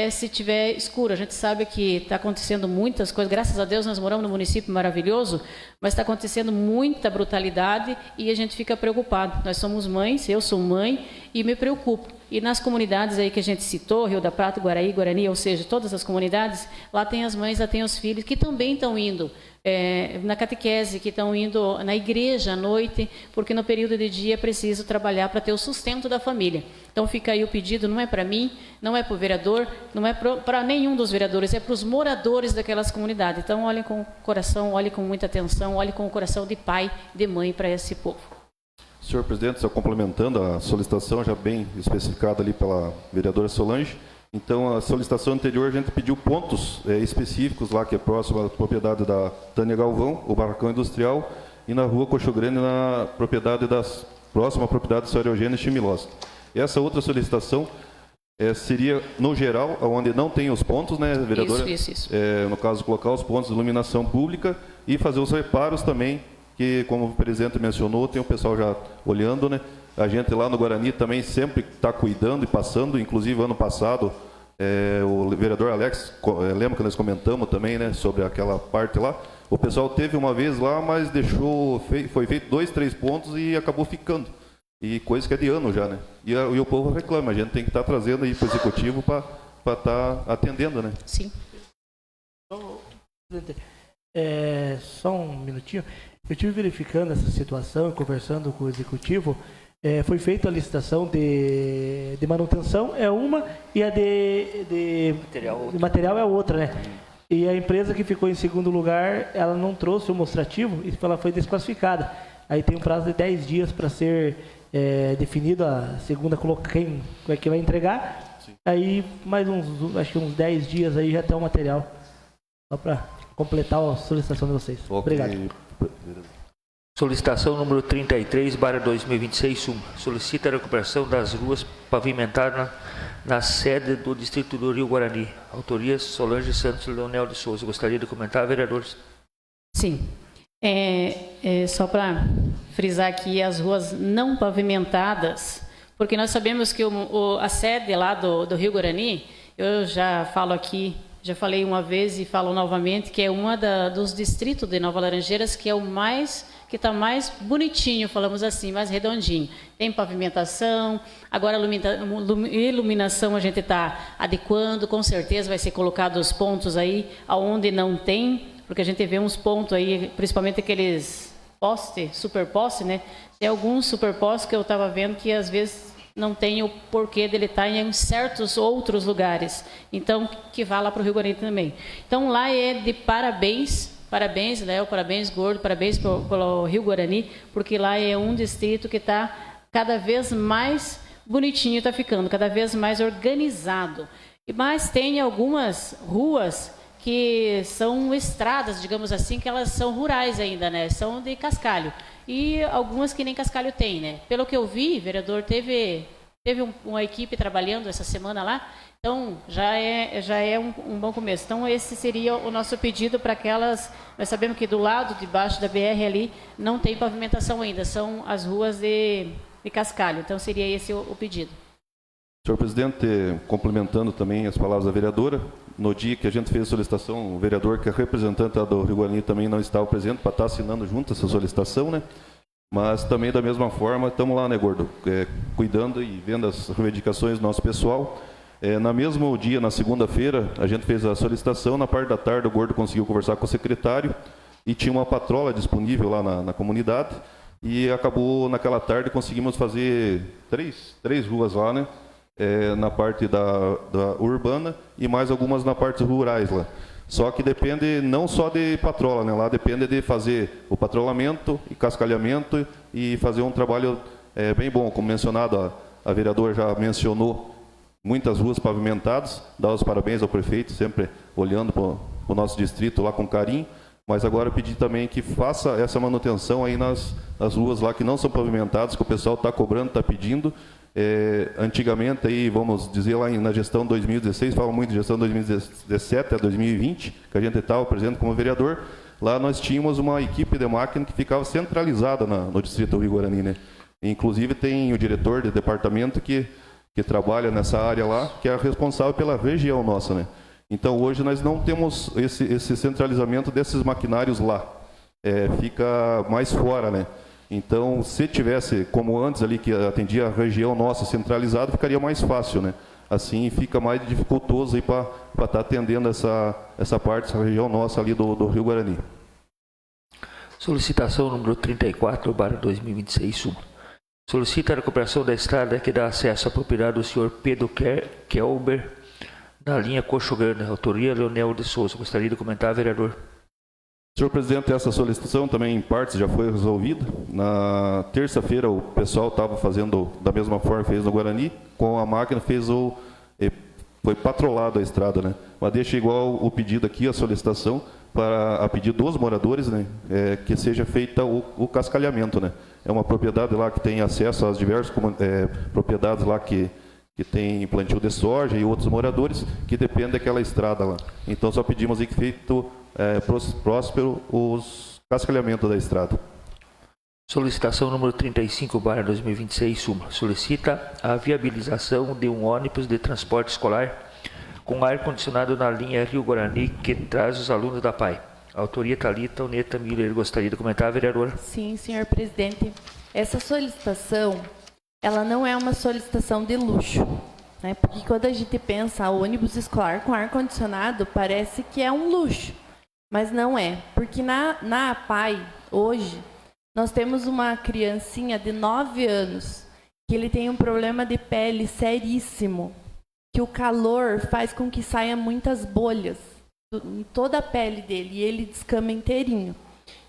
se tiver escuro. A gente sabe que está acontecendo muitas coisas, graças a Deus nós moramos num município maravilhoso, mas está acontecendo muita brutalidade e a gente fica preocupado. Nós somos mães, eu sou mãe e me preocupo. E nas comunidades aí que a gente citou, Rio da Prata, Guaraí, Guarani, ou seja, todas as comunidades, lá tem as mães, lá tem os filhos, que também estão indo na catequese, que estão indo na igreja à noite, porque no período de dia é preciso trabalhar para ter o sustento da família. Então fica aí o pedido, não é para mim, não é para o vereador, não é para nenhum dos vereadores, é para os moradores daquelas comunidades. Então olhem com o coração, olhem com muita atenção, olhem com o coração de pai, de mãe para esse povo. Senhor presidente, só complementando a solicitação já bem especificada ali pela vereadora Solange. Então, a solicitação anterior, a gente pediu pontos específicos lá, que é próximo à propriedade da Tânia Galvão, o Barracão Industrial, e na rua Coxo Grande, na propriedade próxima à propriedade da senhora Eugênia Chimilosa. Essa outra solicitação seria, no geral, onde não tem os pontos, né, vereadora? Isso. No caso, colocar os pontos de iluminação pública e fazer os reparos também, que, como o presidente mencionou, tem o pessoal já olhando, né? A gente lá no Guarani também sempre está cuidando e passando, inclusive ano passado, o vereador Alex, lembra que nós comentamos também, né, sobre aquela parte lá? O pessoal teve uma vez lá, mas foi feito 2, 3 pontos e acabou ficando. E coisa que é de ano já, né? E o povo reclama, a gente tem que estar trazendo aí para o executivo para estar atendendo, né? Sim. Só um minutinho. Eu estive verificando essa situação, conversando com o executivo. Foi feita a licitação de manutenção, é uma, e a de material é outra, né? E a empresa que ficou em segundo lugar, ela não trouxe o mostrativo e ela foi desclassificada. Aí tem um prazo de 10 dias para ser definido a segunda, quem é que vai entregar. Sim. Aí mais acho que uns 10 dias aí já tem o material. Só para completar a solicitação de vocês. Okay. Obrigado. Solicitação número 33/2026, solicita a recuperação das ruas pavimentadas na sede do Distrito do Rio Guarani. Autoria Solange Santos Leonel de Souza. Gostaria de comentar, vereadores? Sim. Só para frisar aqui as ruas não pavimentadas, porque nós sabemos que a sede lá do Rio Guarani, eu já falo aqui, já falei uma vez e falo novamente, que é uma dos distritos de Nova Laranjeiras que é que está mais bonitinho, falamos assim, mais redondinho. Tem pavimentação, agora iluminação a gente está adequando, com certeza vai ser colocado os pontos aí aonde não tem, porque a gente vê uns pontos aí, principalmente aqueles super poste, né? Tem alguns super postes que eu estava vendo que às vezes não tem o porquê dele estar em certos outros lugares. Então, que vá lá para o Rio Guarani também. Então, lá é de parabéns, Léo, parabéns, Gordo, parabéns pelo Rio Guarani, porque lá é um distrito que está cada vez mais bonitinho, está ficando cada vez mais organizado. Mas tem algumas ruas que são estradas, digamos assim, que elas são rurais ainda, né? São de cascalho. E algumas que nem cascalho tem, né? Pelo que eu vi, vereador, teve teve uma equipe trabalhando essa semana lá, então já é um bom começo. Então esse seria o nosso pedido para aquelas, nós sabemos que do lado de baixo da BR ali não tem pavimentação ainda, são as ruas de cascalho, então seria esse o pedido. Senhor presidente, complementando também as palavras da vereadora, no dia que a gente fez a solicitação, o vereador que é representante do Rio Guarani também não estava presente para estar assinando junto essa solicitação, né? Mas também da mesma forma, estamos lá, né, Gordo, cuidando e vendo as reivindicações do nosso pessoal. Na mesmo dia, na segunda-feira, a gente fez a solicitação, na parte da tarde o Gordo conseguiu conversar com o secretário e tinha uma patrola disponível lá na comunidade e acabou, naquela tarde, conseguimos fazer três ruas lá, né? Na parte da urbana e mais algumas na parte rurais lá. Só que depende não só de patrola, né? Lá depende de fazer o patrulhamento e cascalhamento e fazer um trabalho bem bom. Como mencionado, a vereadora já mencionou muitas ruas pavimentadas, dá os parabéns ao prefeito, sempre olhando para o nosso distrito lá com carinho, mas agora pedir também que faça essa manutenção aí nas ruas lá que não são pavimentadas, que o pessoal está cobrando, está pedindo. Antigamente, aí, vamos dizer, lá na gestão 2016, fala muito de gestão 2017 a 2020, que a gente estava presente como vereador, lá nós tínhamos uma equipe de máquina que ficava centralizada no distrito do Rio Guarani, né? Inclusive tem o diretor de departamento que trabalha nessa área lá, que é responsável pela região nossa, né? Então hoje nós não temos esse centralizamento desses maquinários lá, fica mais fora, né? Então, se tivesse, como antes ali, que atendia a região nossa centralizada, ficaria mais fácil, né? Assim fica mais dificultoso aí para estar atendendo essa parte, essa região nossa ali do Rio Guarani. Solicitação número 34/2026, súmula. Solicita a recuperação da estrada que dá acesso à propriedade do senhor Pedro Kelber, na linha Coxo Grande, autoria Leonel de Souza. Gostaria de comentar, vereador? Senhor presidente, essa solicitação também em partes já foi resolvida. Na terça-feira o pessoal estava fazendo da mesma forma que fez no Guarani, com a máquina foi patrolado a estrada, né? Mas deixa igual o pedido aqui, a solicitação, para a pedido dos moradores, né? Que seja feita o cascalhamento, né? É uma propriedade lá que tem acesso às diversas propriedades lá que tem plantio de soja e outros moradores que dependem daquela estrada lá. Então só pedimos aí que feito próspero os cascalhamento da estrada. Solicitação número 35/2026, súmula. Solicita a viabilização de um ônibus de transporte escolar com ar-condicionado na linha Rio Guarani que traz os alunos da PAI. Autoria Thalita Oneta Miller. Gostaria de comentar, vereadora? Sim, senhor presidente. Essa solicitação, ela não é uma solicitação de luxo, né? Porque quando a gente pensa ônibus escolar com ar-condicionado, parece que é um luxo. Mas não é, porque na APAI, hoje, nós temos uma criancinha de 9 anos, que ele tem um problema de pele seríssimo, que o calor faz com que saia muitas bolhas em toda a pele dele, e ele descama inteirinho.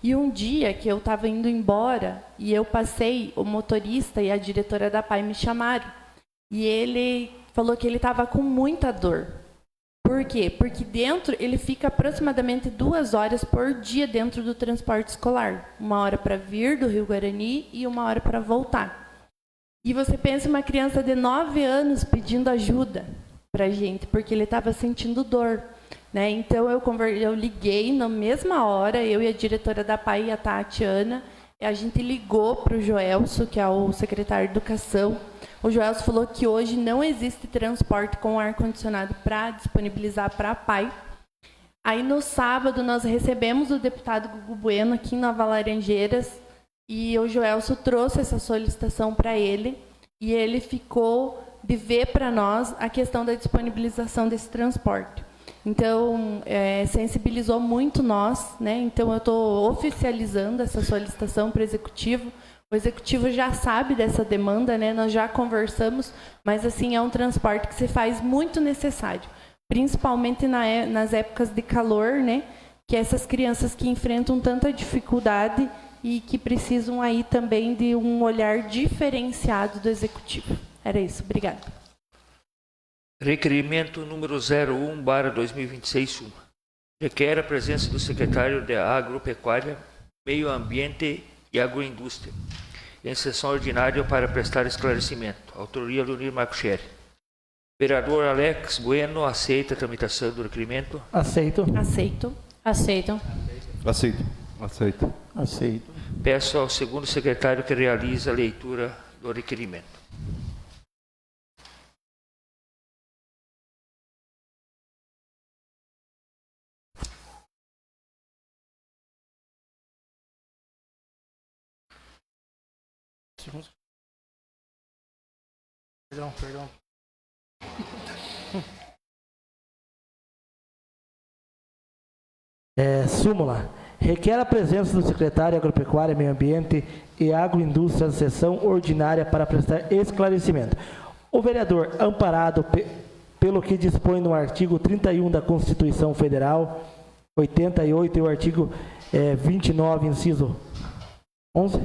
E um dia que eu estava indo embora, e eu passei, o motorista e a diretora da APAI me chamaram, e ele falou que ele estava com muita dor. Por quê? Porque ele fica aproximadamente 2 horas por dia dentro do transporte escolar. 1 hora para vir do Rio Guarani e 1 hora para voltar. E você pensa uma criança de 9 anos pedindo ajuda para a gente, porque ele estava sentindo dor, né? Então eu liguei na mesma hora, eu e a diretora da PAI, a Tatiana, a gente ligou para o Joelso, que é o secretário de Educação. O Joelso falou que hoje não existe transporte com ar-condicionado para disponibilizar para a PAI. Aí, no sábado, nós recebemos o deputado Gugu Bueno aqui em Nova Laranjeiras e o Joelso trouxe essa solicitação para ele e ele ficou de ver para nós a questão da disponibilização desse transporte. Então, sensibilizou muito nós, né? Então, eu estou oficializando essa solicitação para o Executivo. O Executivo já sabe dessa demanda, né? Nós já conversamos, mas assim é um transporte que se faz muito necessário, principalmente nas épocas de calor, né? Que essas crianças que enfrentam tanta dificuldade e que precisam aí também de um olhar diferenciado do Executivo. Era isso, obrigada. Requerimento número 01/2026, súmula. Requer a presença do secretário de Agropecuária, Meio Ambiente e Agroindústria em sessão ordinária para prestar esclarecimento. Autoria Leonir Marcuchelli. Vereador Alex Bueno aceita a tramitação do requerimento? Aceito. Aceito. Aceito. Aceito. Aceito. Aceito. Peço ao segundo secretário que realize a leitura do requerimento. Perdão. Súmula. Requer a presença do secretário Agropecuária, Meio Ambiente e Agroindústria da sessão ordinária para prestar esclarecimento. O vereador, amparado pelo que dispõe no artigo 31 da Constituição Federal, 88 e o artigo 29, inciso 11,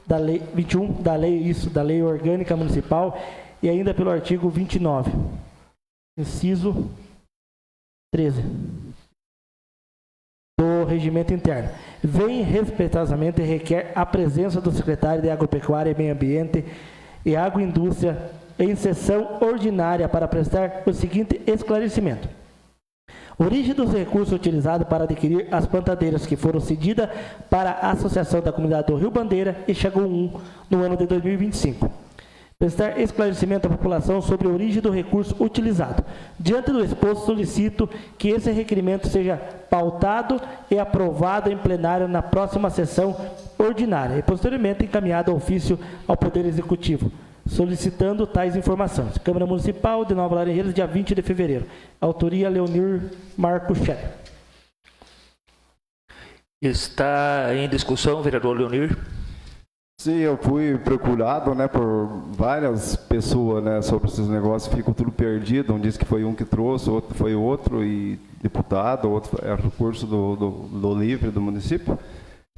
da lei 21, da lei orgânica municipal e ainda pelo artigo 29, inciso 13 do regimento interno. Vem respeitosamente requer a presença do secretário de Agropecuária, Meio Ambiente e Agroindústria em sessão ordinária para prestar o seguinte esclarecimento. Origem dos recursos utilizados para adquirir as plantadeiras que foram cedidas para a Associação da Comunidade do Rio Bandeira e Chagu 1 no ano de 2025. Prestar esclarecimento à população sobre a origem do recurso utilizado. Diante do exposto, solicito que esse requerimento seja pautado e aprovado em plenário na próxima sessão ordinária e posteriormente encaminhado ao ofício ao Poder Executivo, solicitando tais informações. Câmara Municipal de Nova Laranjeiras, dia 20 de fevereiro. Autoria Leonir Marcuchelli. Está em discussão, vereador Leonir? Sim, eu fui procurado, né, por várias pessoas, né, sobre esses negócios, ficou tudo perdido. Um disse que foi um que trouxe, outro foi outro, e deputado, outro é recurso do livre do município.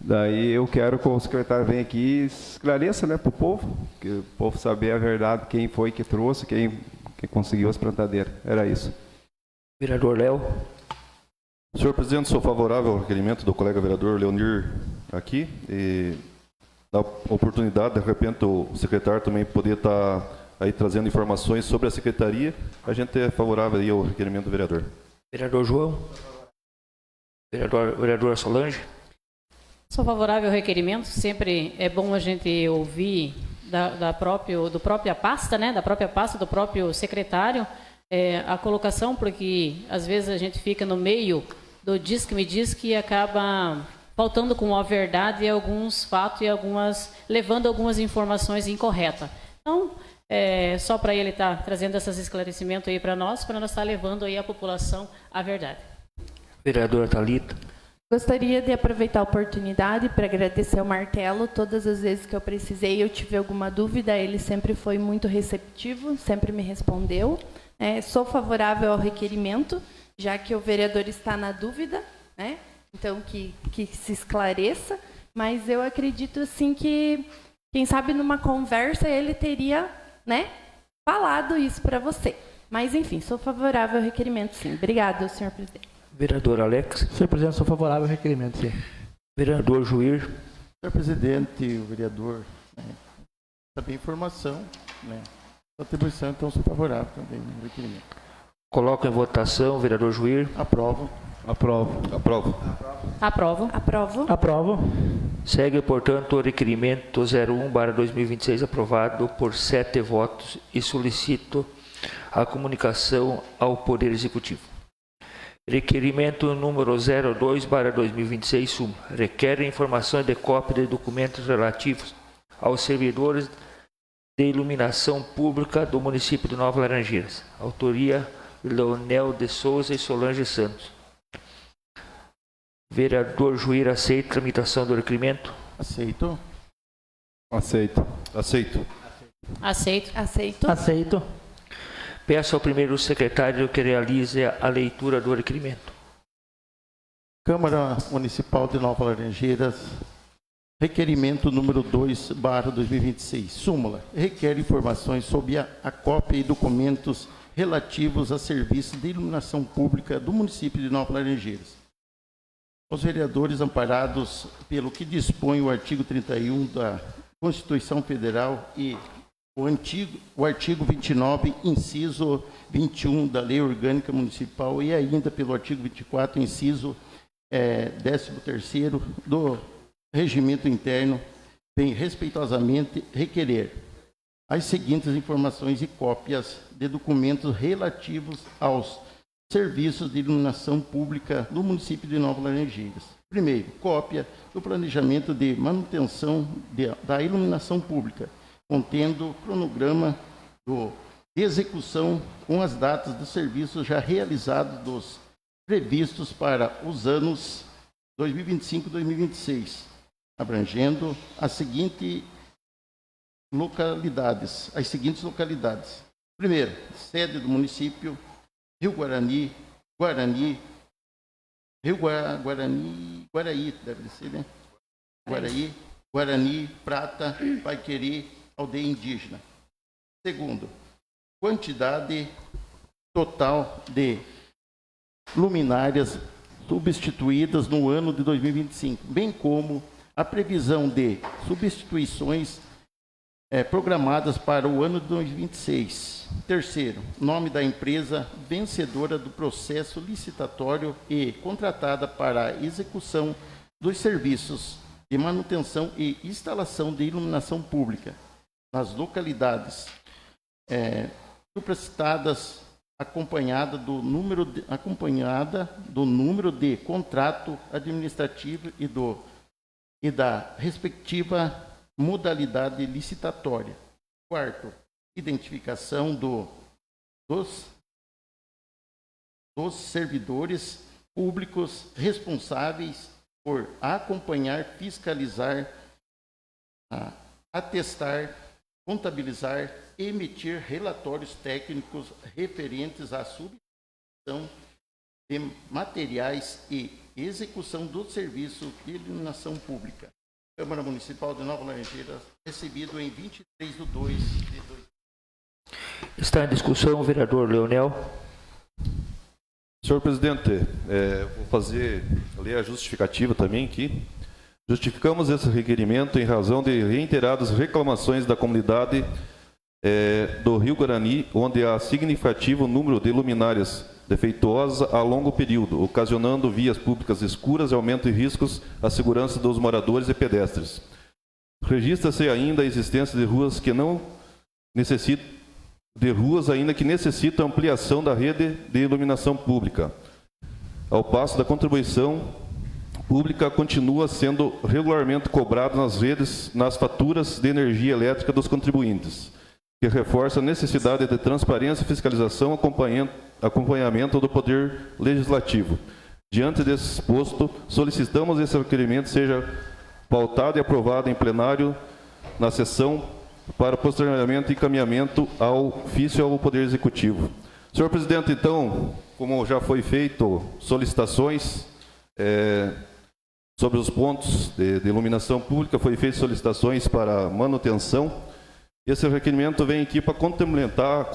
Daí eu quero que o secretário venha aqui e esclareça, né, para o povo, que o povo saber a verdade, quem foi que trouxe, quem conseguiu as plantadeiras. Era isso. Vereador Léo. Senhor presidente, sou favorável ao requerimento do colega vereador Leonir aqui e da oportunidade, de repente, o secretário também poder estar aí trazendo informações sobre a secretaria. A gente é favorável aí ao requerimento do vereador. Vereador João. Vereadora Solange. Sou favorável ao requerimento. Sempre é bom a gente ouvir do própria pasta, né? Da própria pasta, do próprio secretário, a colocação, porque às vezes a gente fica no meio do diz que me diz que acaba faltando com a verdade alguns fatos e levando algumas informações incorretas. Então, só para ele estar trazendo esses esclarecimentos aí para nós estar levando aí a população à verdade. Vereadora Thalita. Gostaria de aproveitar a oportunidade para agradecer ao Martelo. Todas as vezes que eu precisei, eu tive alguma dúvida, ele sempre foi muito receptivo, sempre me respondeu. Sou favorável ao requerimento, já que o vereador está na dúvida, né? Então, que se esclareça, mas eu acredito, assim, que, quem sabe, numa conversa, ele teria, né, falado isso para você. Mas, enfim, sou favorável ao requerimento, sim. Obrigada, senhor presidente. Vereador Alex. Senhor presidente, sou favorável ao requerimento, sim. Vereador Juir. Senhor presidente, o vereador, também informação, né, atribuição, então sou favorável também ao requerimento. Coloco em votação, vereador Juir. Aprovo. Aprovo. Aprovo. Aprovo. Aprovo. Aprovo. Segue, portanto, o requerimento 01/2026 aprovado por 7 votos e solicito a comunicação ao Poder Executivo. Requerimento número 02/2026 súmula. Requer informações de cópia de documentos relativos aos servidores de iluminação pública do município de Nova Laranjeiras. Autoria Leonel de Souza e Solange Santos. Vereador Juir aceita a tramitação do requerimento? Aceito. Aceito. Aceito. Aceito. Aceito. Aceito. Peço ao primeiro secretário que realize a leitura do requerimento. Câmara Municipal de Nova Laranjeiras, requerimento número 2/2026. Súmula. Requer informações sobre a cópia e documentos relativos a serviços de iluminação pública do município de Nova Laranjeiras. Os vereadores, amparados pelo que dispõe o artigo 31 da Constituição Federal e o artigo 29, inciso 21 da Lei Orgânica Municipal e ainda pelo artigo 24, inciso 13º do Regimento Interno, vem respeitosamente requerer as seguintes informações e cópias de documentos relativos aos serviços de iluminação pública do município de Nova Laranjeiras. Primeiro, cópia do planejamento de manutenção da iluminação pública, contendo cronograma de execução com as datas dos serviços já realizados previstos para os anos 2025 e 2026, abrangendo as seguintes localidades. Primeiro, sede do município, Rio Guarani, Guaraí, deve ser, né? Guarani, Prata, Paiqueri, aldeia indígena. Segundo, quantidade total de luminárias substituídas no ano de 2025, bem como a previsão de substituições programadas para o ano de 2026. Terceiro, nome da empresa vencedora do processo licitatório e contratada para a execução dos serviços de manutenção e instalação de iluminação pública nas localidades supracitadas, acompanhada do número de contrato administrativo e da respectiva modalidade licitatória. Quarto, identificação dos servidores públicos responsáveis por acompanhar, fiscalizar, atestar, contabilizar, emitir relatórios técnicos referentes à substituição de materiais e execução do serviço de iluminação pública. Câmara Municipal de Nova Laranjeiras, recebido em 23 de 2 de 2000. Está em discussão o vereador Leonel. Senhor presidente, vou ler a justificativa também aqui. Justificamos esse requerimento em razão de reiteradas reclamações da comunidade do Rio Guarani, onde há significativo número de luminárias defeituosas a longo período, ocasionando vias públicas escuras e aumento de riscos à segurança dos moradores e pedestres. Registra-se ainda a existência de ruas ainda que necessitam ampliação da rede de iluminação pública. Ao passo da contribuição pública continua sendo regularmente cobrada nas faturas de energia elétrica dos contribuintes, que reforça a necessidade de transparência, fiscalização e acompanhamento do Poder Legislativo. Diante desse exposto, solicitamos esse requerimento seja pautado e aprovado em plenário na sessão para posteriormente encaminhamento ao ofício ao Poder Executivo. Senhor presidente, então, como já foi feito solicitações sobre os pontos de iluminação pública, foi feito solicitações para manutenção. Esse requerimento vem aqui para complementar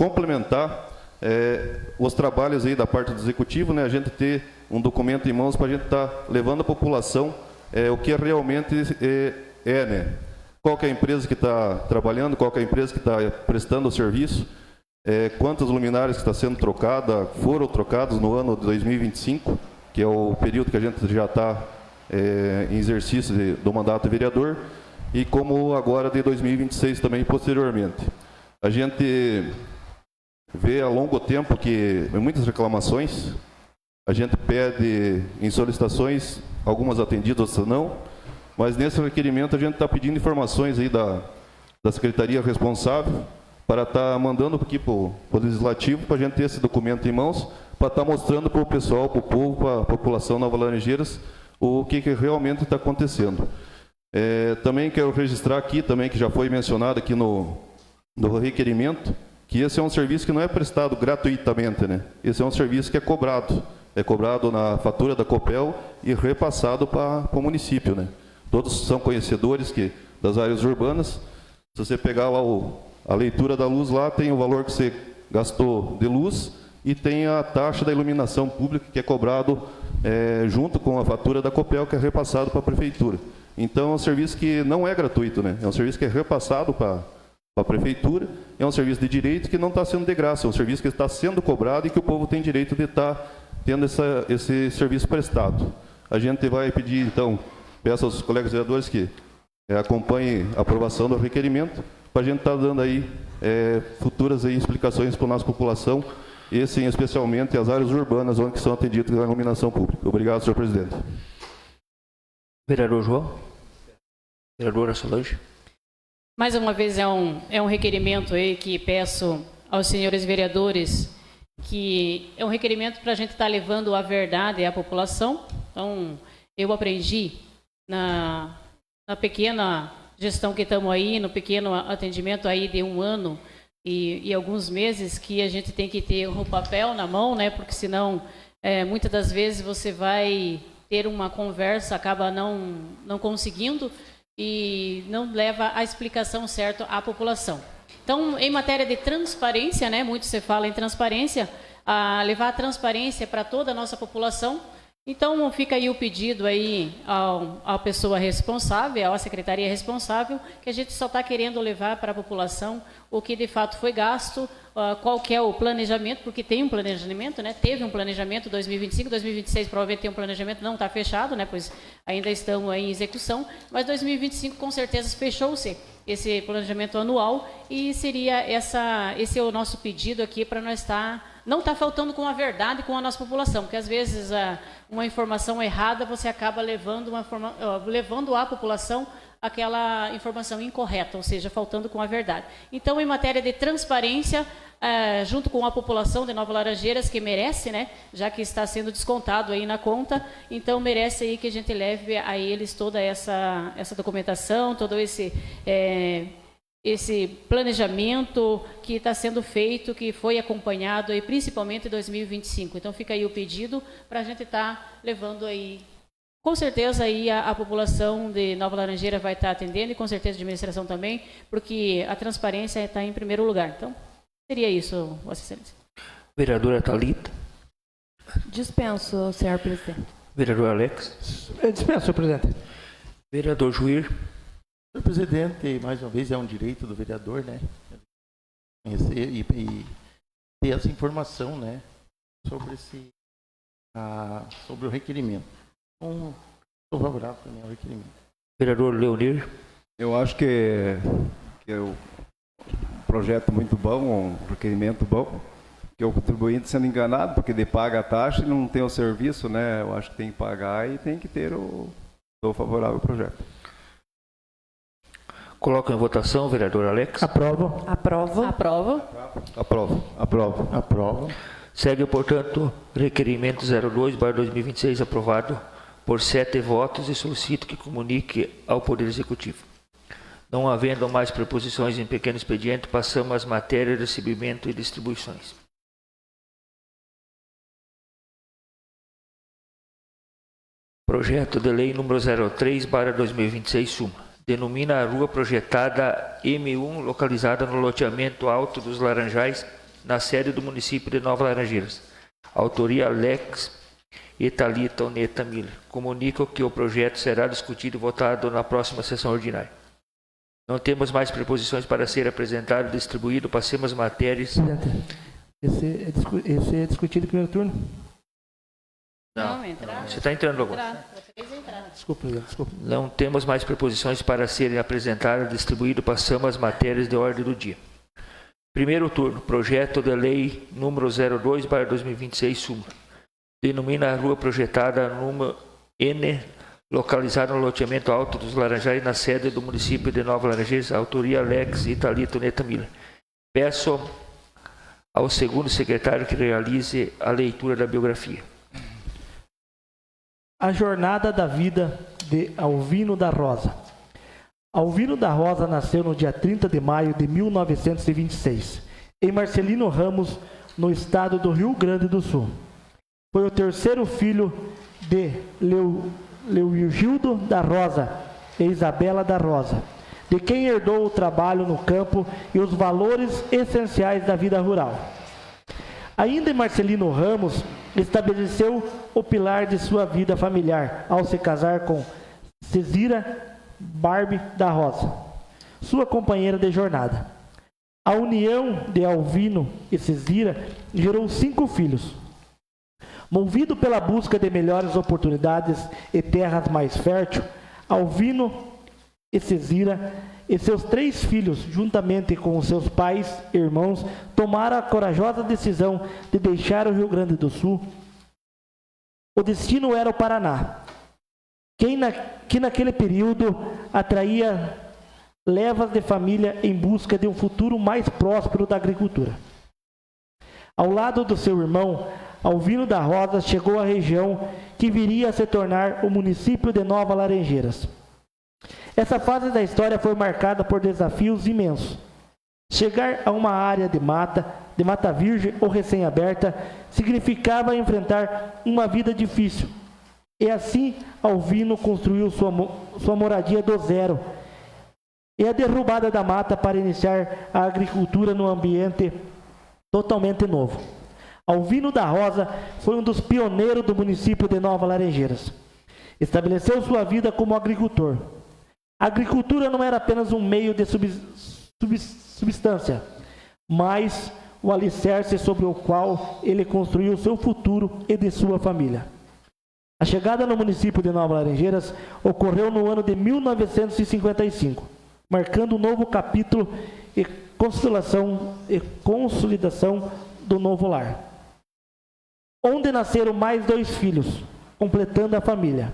os trabalhos aí da parte do Executivo, né? A gente ter um documento em mãos para a gente estar levando à população o que realmente né? Qual que é a empresa que está trabalhando, qual que é a empresa que está prestando o serviço, quantas luminárias que estão sendo trocadas, foram trocadas no ano de 2025, que é o período que a gente já está em exercício do mandato de vereador, e como agora de 2026 também posteriormente. A gente vê a longo tempo que muitas reclamações, a gente pede em solicitações, algumas atendidas, outras não, mas nesse requerimento a gente está pedindo informações aí da secretaria responsável para estar mandando aqui para o Legislativo, para a gente ter esse documento em mãos, para estar mostrando para o pessoal, para o povo, para a população Nova Laranjeiras, o que realmente está acontecendo. Também quero registrar aqui, também que já foi mencionado aqui no requerimento, que esse é um serviço que não é prestado gratuitamente, né? Esse é um serviço que é cobrado na fatura da Copel e repassado para o município, né? Todos são conhecedores das áreas urbanas. Se você pegar lá a leitura da luz, lá tem o valor que você gastou de luz e tem a taxa da iluminação pública que é cobrado junto com a fatura da Copel, que é repassado para a Prefeitura. Então, é um serviço que não é gratuito, né? É um serviço que é repassado para a prefeitura, é um serviço de direito que não está sendo de graça, é um serviço que está sendo cobrado e que o povo tem direito de estar tendo esse serviço prestado. A gente vai pedir, então, peço aos colegas vereadores que acompanhem a aprovação do requerimento, para a gente estar dando aí futuras aí explicações para a nossa população, e sim, especialmente as áreas urbanas onde são atendidas a iluminação pública. Obrigado, senhor presidente. Vereador João. Vereadora Solange. Mais uma vez é um requerimento aí que peço aos senhores vereadores, que é um requerimento para a gente estar levando a verdade à população. Então, eu aprendi na pequena gestão que estamos aí, no pequeno atendimento aí de 1 ano e alguns meses, que a gente tem que ter o papel na mão, né? Porque senão, muitas das vezes você vai ter uma conversa, acaba não conseguindo e não leva a explicação certa à população. Então, em matéria de transparência, né? Muito se fala em transparência, levar a transparência para toda a nossa população. Então, fica aí o pedido aí à pessoa responsável, à secretaria responsável, que a gente só está querendo levar para a população o que de fato foi gasto, qual que é o planejamento, porque tem um planejamento, né? Teve um planejamento 2025, 2026 provavelmente tem um planejamento, não está fechado, né? Pois ainda estamos aí em execução, mas 2025 com certeza fechou-se esse planejamento anual e seria esse é o nosso pedido aqui para nós não está faltando com a verdade com a nossa população, porque às vezes uma informação errada você acaba levando à população aquela informação incorreta, ou seja, faltando com a verdade. Então, em matéria de transparência, junto com a população de Nova Laranjeiras, que merece, né, já que está sendo descontado aí na conta, então merece aí que a gente leve a eles toda essa documentação, todo esse planejamento que está sendo feito, que foi acompanhado aí, principalmente em 2025. Então, fica aí o pedido para a gente estar levando aí. Com certeza aí a população de Nova Laranjeira vai estar atendendo e com certeza a administração também, porque a transparência está em primeiro lugar. Então, seria isso, Vossa Excelência. Vereadora Thalita. Dispenso, senhor presidente. Vereador Alex. Dispenso, senhor presidente. Vereador Juir. Senhor presidente, mais uma vez é um direito do vereador, né? Conhecer e ter essa informação, né? Sobre o requerimento. Então, estou favorável também ao requerimento. Vereador Leonir. Eu acho que é um projeto muito bom, um requerimento bom, que o contribuinte sendo enganado, porque ele paga a taxa e não tem o serviço, né? Eu acho que tem que pagar e tem que ter Estou favorável ao projeto. Coloco em votação, vereador Alex. Aprovo. Aprovo. Aprovo. Aprovo. Aprovo. Aprovo. Segue, portanto, requerimento 02/2026 aprovado por 7 votos e solicito que comunique ao Poder Executivo. Não havendo mais preposições em pequeno expediente, passamos às matérias de recebimento e distribuições. Projeto de Lei número 03/2026, suma. Denomina a rua projetada M1, localizada no loteamento Alto dos Laranjais, na sede do município de Nova Laranjeiras. Autoria Alex e Thalita Oneta Miller. Comunico que o projeto será discutido e votado na próxima sessão ordinária. Não temos mais preposições para ser apresentado e distribuído. Passemos matérias. Esse é discutido em primeiro turno? Não, entrar. Você está entrando agora. Desculpa. Não temos mais preposições para serem apresentadas e distribuídas. Passamos às matérias de ordem do dia. Primeiro turno. Projeto de Lei número 02/2026, suma. Denomina a rua projetada número N, localizada no loteamento Alto dos Laranjais, na sede do município de Nova Laranjeiras. Autoria Alex e Thalita Oneta Miller. Peço ao segundo secretário que realize a leitura da biografia. A jornada da vida de Alvino da Rosa. Alvino da Rosa nasceu no dia 30 de maio de 1926, em Marcelino Ramos, no estado do Rio Grande do Sul. Foi o terceiro filho de Leogildo da Rosa e Isabela da Rosa, de quem herdou o trabalho no campo e os valores essenciais da vida rural. Ainda em Marcelino Ramos, estabeleceu o pilar de sua vida familiar, ao se casar com Cesira Barbie da Rosa, sua companheira de jornada. A união de Alvino e Cesira gerou 5 filhos. Movido pela busca de melhores oportunidades e terras mais férteis, Alvino e Cesira e seus 3 filhos, juntamente com seus pais e irmãos, tomaram a corajosa decisão de deixar o Rio Grande do Sul. O destino era o Paraná, que naquele período atraía levas de família em busca de um futuro mais próspero da agricultura. Ao lado do seu irmão, Alvino da Rosa chegou à região que viria a se tornar o município de Nova Laranjeiras. Essa fase da história foi marcada por desafios imensos. Chegar a uma área de mata virgem ou recém-aberta, significava enfrentar uma vida difícil. E assim, Alvino construiu sua moradia do zero, e a derrubada da mata para iniciar a agricultura num ambiente totalmente novo. Alvino da Rosa foi um dos pioneiros do município de Nova Laranjeiras. Estabeleceu sua vida como agricultor. A agricultura não era apenas um meio de subsistência, mas o alicerce sobre o qual ele construiu seu futuro e de sua família. A chegada no município de Nova Laranjeiras ocorreu no ano de 1955, marcando um novo capítulo e consolidação do novo lar, onde nasceram mais 2 filhos, completando a família.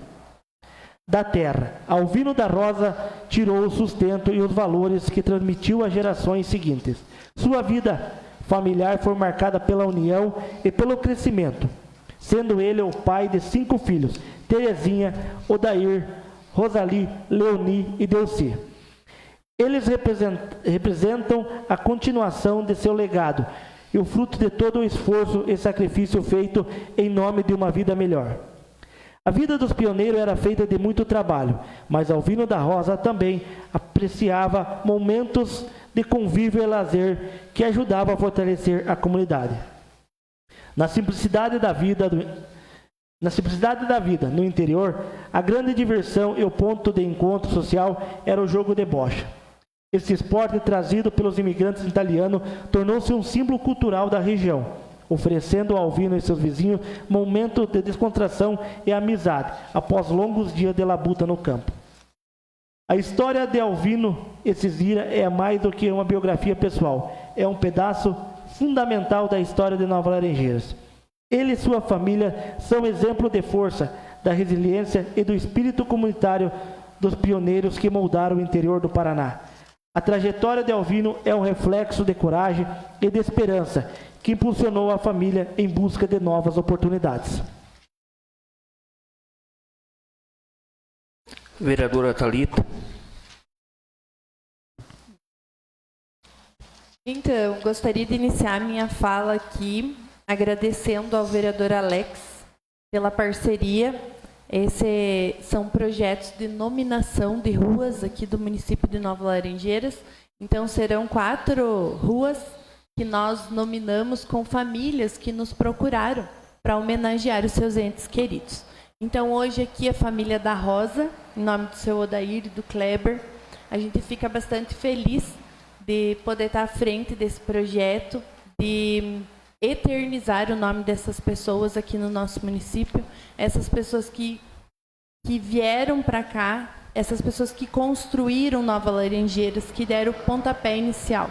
Da terra, Alvino da Rosa tirou o sustento e os valores que transmitiu às gerações seguintes. Sua vida familiar foi marcada pela união e pelo crescimento, sendo ele o pai de 5 filhos, Terezinha, Odair, Rosali, Leoni e Delci. Eles representam a continuação de seu legado e o fruto de todo o esforço e sacrifício feito em nome de uma vida melhor. A vida dos pioneiros era feita de muito trabalho, mas Alvino da Rosa também apreciava momentos de convívio e lazer que ajudavam a fortalecer a comunidade. Na simplicidade da vida, no interior, a grande diversão e o ponto de encontro social era o jogo de bocha. Esse esporte, trazido pelos imigrantes italianos, tornou-se um símbolo cultural da região, oferecendo ao Alvino e seus vizinhos momentos de descontração e amizade, após longos dias de labuta no campo. A história de Alvino e Cesira é mais do que uma biografia pessoal, é um pedaço fundamental da história de Nova Laranjeiras. Ele e sua família são exemplo de força, da resiliência e do espírito comunitário dos pioneiros que moldaram o interior do Paraná. A trajetória de Alvino é um reflexo de coragem e de esperança que impulsionou a família em busca de novas oportunidades. Vereadora Thalita. Então, gostaria de iniciar minha fala aqui agradecendo ao vereador Alex pela parceria. Esses são projetos de nominação de ruas aqui do município de Nova Laranjeiras. Então, serão 4 ruas que nós nominamos com famílias que nos procuraram para homenagear os seus entes queridos. Então, hoje aqui a família da Rosa, em nome do seu Odair e do Kleber, a gente fica bastante feliz de poder estar à frente desse projeto, de eternizar o nome dessas pessoas aqui no nosso município, essas pessoas que vieram para cá, essas pessoas que construíram Nova Laranjeiras, que deram o pontapé inicial.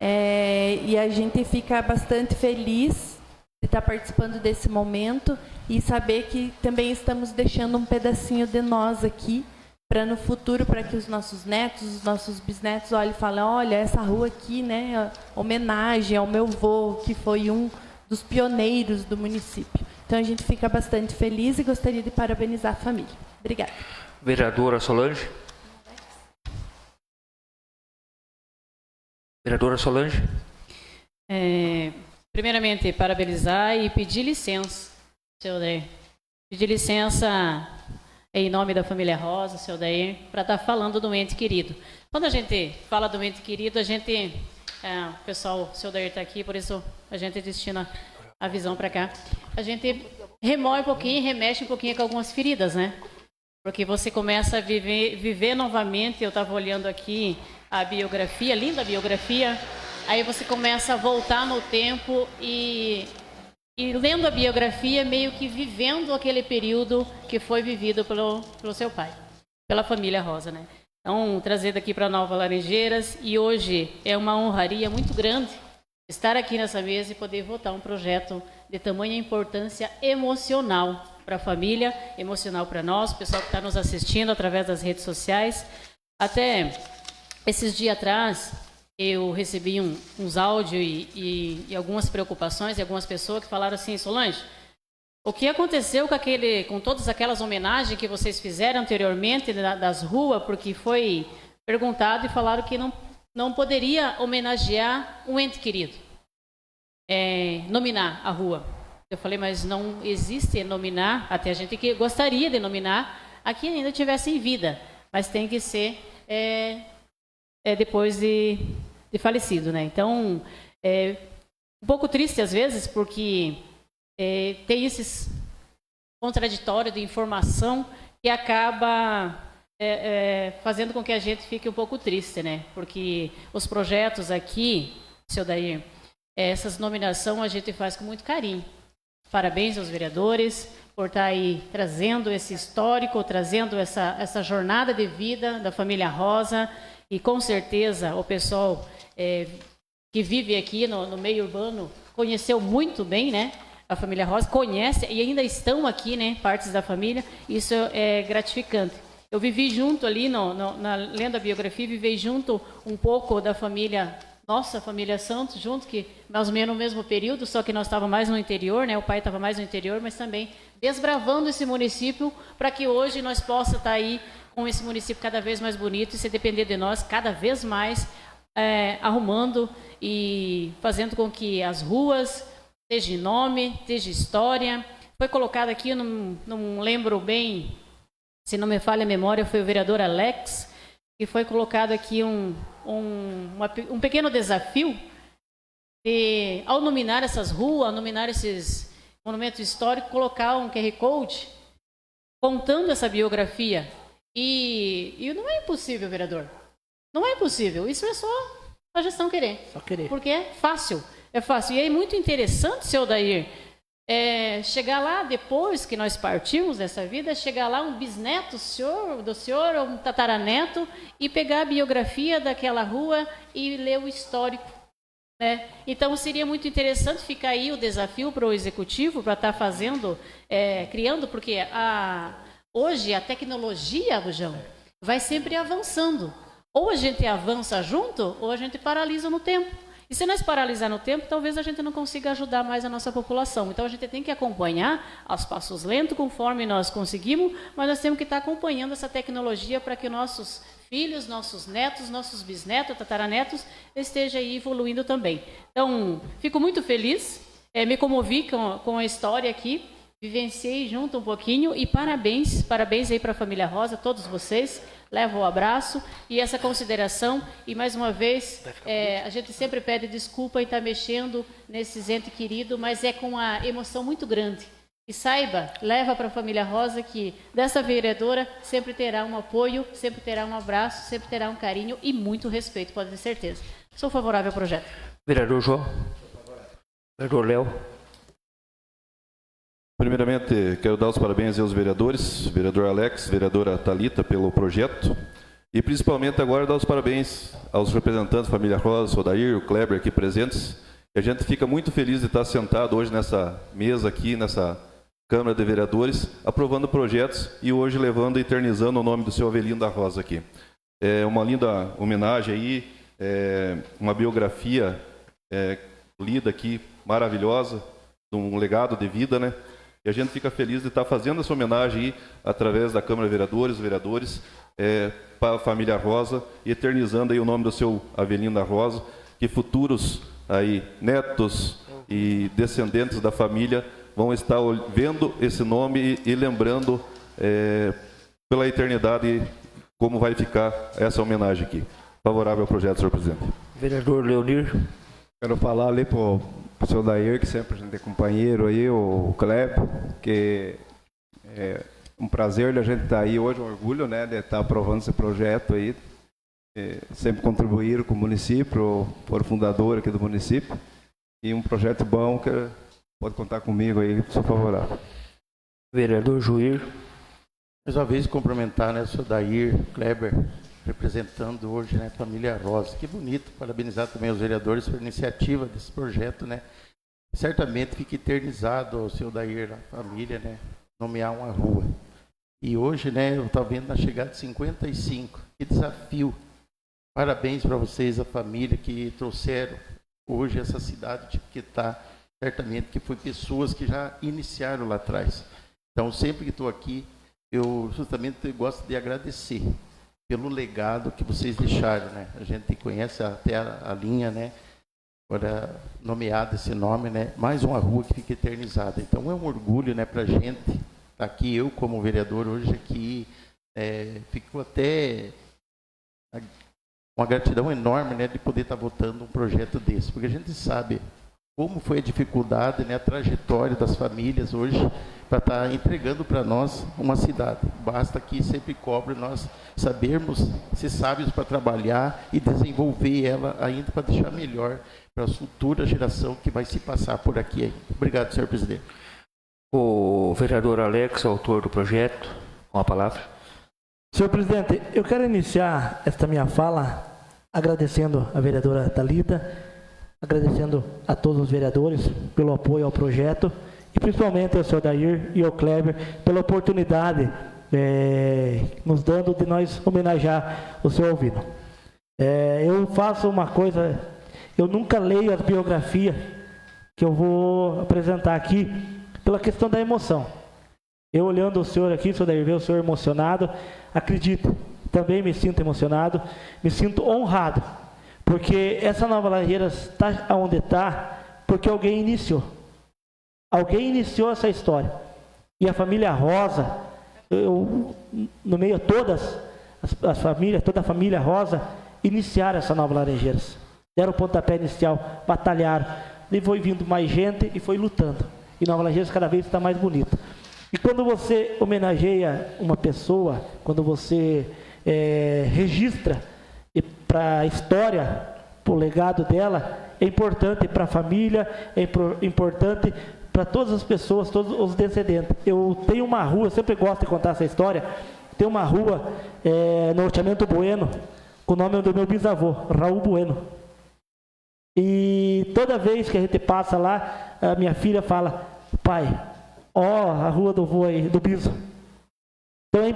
E a gente fica bastante feliz de estar participando desse momento e saber que também estamos deixando um pedacinho de nós aqui, para no futuro, para que os nossos netos, os nossos bisnetos olhem e falem, olha, essa rua aqui, né, homenagem ao meu avô, que foi um dos pioneiros do município. Então, a gente fica bastante feliz e gostaria de parabenizar a família. Obrigada. Vereadora Solange. Vereadora Solange. Primeiramente, parabenizar e pedir licença, seu Odair. Pedir licença em nome da família Rosa, seu Odair, para estar falando do ente querido. Quando a gente fala do ente querido, a gente... o pessoal, o seu Odair está aqui, por isso a gente destina a visão para cá. A gente remove um pouquinho, remexe um pouquinho com algumas feridas, né? porque você começa a viver novamente. Eu estava olhando aqui a biografia, linda biografia, aí você começa a voltar no tempo e lendo a biografia, meio que vivendo aquele período que foi vivido pelo seu pai, pela família Rosa, né? Então, trazer daqui para Nova Laranjeiras, e hoje é uma honraria muito grande estar aqui nessa mesa e poder votar um projeto de tamanha importância emocional para a família, emocional para nós, pessoal que está nos assistindo através das redes sociais. Até esses dias atrás, eu recebi uns áudios e algumas preocupações de algumas pessoas que falaram assim: Solange, o que aconteceu com todas aquelas homenagens que vocês fizeram anteriormente das ruas, porque foi perguntado e falaram que não poderia homenagear um ente querido, nominar a rua. Eu falei, mas não existe nominar, até a gente que gostaria de nominar, aqui ainda tivesse em vida, mas tem que ser depois de falecido, né? Então, um pouco triste às vezes, porque tem esses contraditórios de informação que acaba fazendo com que a gente fique um pouco triste, né? Porque os projetos aqui, seu Dair, essas nominações a gente faz com muito carinho. Parabéns aos vereadores por estar aí trazendo esse histórico, trazendo essa jornada de vida da família Rosa, e com certeza o pessoal que vive aqui no meio urbano conheceu muito bem, né? A família Rosa conhece e ainda estão aqui, né? Partes da família, isso é gratificante. Eu vivi junto ali, lendo a biografia, vivi junto um pouco da família, nossa família Santos, junto, que mais ou menos no mesmo período, só que nós estávamos mais no interior, né? O pai estava mais no interior, mas também desbravando esse município para que hoje nós possamos estar aí com esse município cada vez mais bonito, e se depender de nós, cada vez mais arrumando e fazendo com que as ruas esteja nome, esteja história. Foi colocado aqui, não lembro bem, se não me falha a memória, foi o vereador Alex, que foi colocado aqui um pequeno desafio de, ao nominar essas ruas, ao nominar esses monumentos históricos, colocar um QR Code contando essa biografia. E não é impossível, vereador. Não é impossível. Isso é só a gestão querer. Só querer. Porque é fácil. É fácil. E é muito interessante, seu Dair, chegar lá depois que nós partimos dessa vida, chegar lá um bisneto do senhor, ou um tataraneto, e pegar a biografia daquela rua e ler o histórico, né? Então seria muito interessante, ficar aí o desafio para o executivo, para estar fazendo, criando, porque hoje a tecnologia, Bujão, vai sempre avançando. Ou a gente avança junto, ou a gente paralisa no tempo. E se nós paralisar no tempo, talvez a gente não consiga ajudar mais a nossa população. Então, a gente tem que acompanhar aos passos lentos, conforme nós conseguimos, mas nós temos que estar acompanhando essa tecnologia para que nossos filhos, nossos netos, nossos bisnetos, tataranetos, estejam aí evoluindo também. Então, fico muito feliz, me comovi com a história aqui, vivenciei junto um pouquinho, e parabéns aí para a família Rosa, todos vocês. Levo o abraço e essa consideração, e mais uma vez, a gente sempre pede desculpa em estar mexendo nesses entes queridos, mas é com uma emoção muito grande. E saiba, leva para a família Rosa que dessa vereadora sempre terá um apoio, sempre terá um abraço, sempre terá um carinho e muito respeito, pode ter certeza. Sou favorável ao projeto. Vereador João. Vereador Léo. Primeiramente, quero dar os parabéns aos vereadores, vereador Alex, vereadora Thalita, pelo projeto, e principalmente agora dar os parabéns aos representantes da família Rosa, o Odair, o Kleber aqui presentes. E a gente fica muito feliz de estar sentado hoje nessa mesa aqui, nessa Câmara de Vereadores, aprovando projetos e hoje levando e eternizando o nome do seu Avelino da Rosa aqui. É uma linda homenagem aí, uma biografia lida aqui, maravilhosa, de um legado de vida, né? E a gente fica feliz de estar fazendo essa homenagem aí, através da Câmara de Vereadores, para a família Rosa, e eternizando aí o nome do seu Avelino da Rosa, que futuros aí, netos e descendentes da família vão estar vendo esse nome e lembrando pela eternidade como vai ficar essa homenagem aqui. Favorável ao projeto, senhor presidente. Vereador Leonir. Quero falar ali para o senhor Dair, que sempre a gente é companheiro aí, o Kleber, que um prazer de a gente estar aí hoje, um orgulho, né, de estar aprovando esse projeto aí. Sempre contribuíram com o município, foram fundador aqui do município. E um projeto bom que pode contar comigo aí, sou favorável. Vereador Juir. Mais uma vez cumprimentar, né, o senhor Dair, Kleber, representando hoje, né, a família Rosa. Que bonito, parabenizar também os vereadores pela iniciativa desse projeto, né. Certamente fica eternizado o senhor Dair, a família, né, nomear uma rua. E hoje, né, eu estava vendo na chegada de 55, que desafio. Parabéns para vocês, a família que trouxeram hoje essa cidade de Tiquetá, certamente que foi pessoas que já iniciaram lá atrás. Então, sempre que estou aqui, eu justamente gosto de agradecer pelo legado que vocês deixaram, né? A gente conhece até a linha, né? Agora, nomeado esse nome, né? Mais uma rua que fica eternizada. Então, é um orgulho, né, para a gente estar aqui, eu como vereador hoje aqui, fico até uma gratidão enorme, né, de poder estar votando um projeto desse, porque a gente sabe como foi a dificuldade, né, a trajetória das famílias hoje para estar entregando para nós uma cidade. Basta que sempre cobre nós sabermos ser sábios para trabalhar e desenvolver ela ainda para deixar melhor para a futura geração que vai se passar por aqui ainda. Obrigado, senhor presidente. O vereador Alex, autor do projeto, com a palavra. Senhor presidente, eu quero iniciar esta minha fala agradecendo a vereadora Thalita, agradecendo a todos os vereadores pelo apoio ao projeto e principalmente ao senhor Dair e ao Kleber pela oportunidade nos dando de nós homenagear o seu Alvino. Eu faço uma coisa, eu nunca leio as biografias que eu vou apresentar aqui pela questão da emoção. Eu olhando o senhor aqui, o senhor Dair, ver o senhor emocionado, acredito, também me sinto emocionado, me sinto honrado, porque essa Nova Laranjeiras está onde está, porque alguém iniciou. Alguém iniciou essa história. E a família Rosa, no meio de todas as famílias, toda a família Rosa, iniciaram essa Nova Laranjeiras. Deram o pontapé inicial, batalharam, e foi vindo mais gente e foi lutando. E Nova Laranjeiras cada vez está mais bonita. E quando você homenageia uma pessoa, quando você registra para a história, para o legado dela, é importante para a família, é importante para todas as pessoas, todos os descendentes. Eu tenho uma rua, eu sempre gosto de contar essa história, tem uma rua no loteamento Bueno, com o nome do meu bisavô, Raul Bueno. E toda vez que a gente passa lá, a minha filha fala, pai, a rua do vô aí, do biso. Então é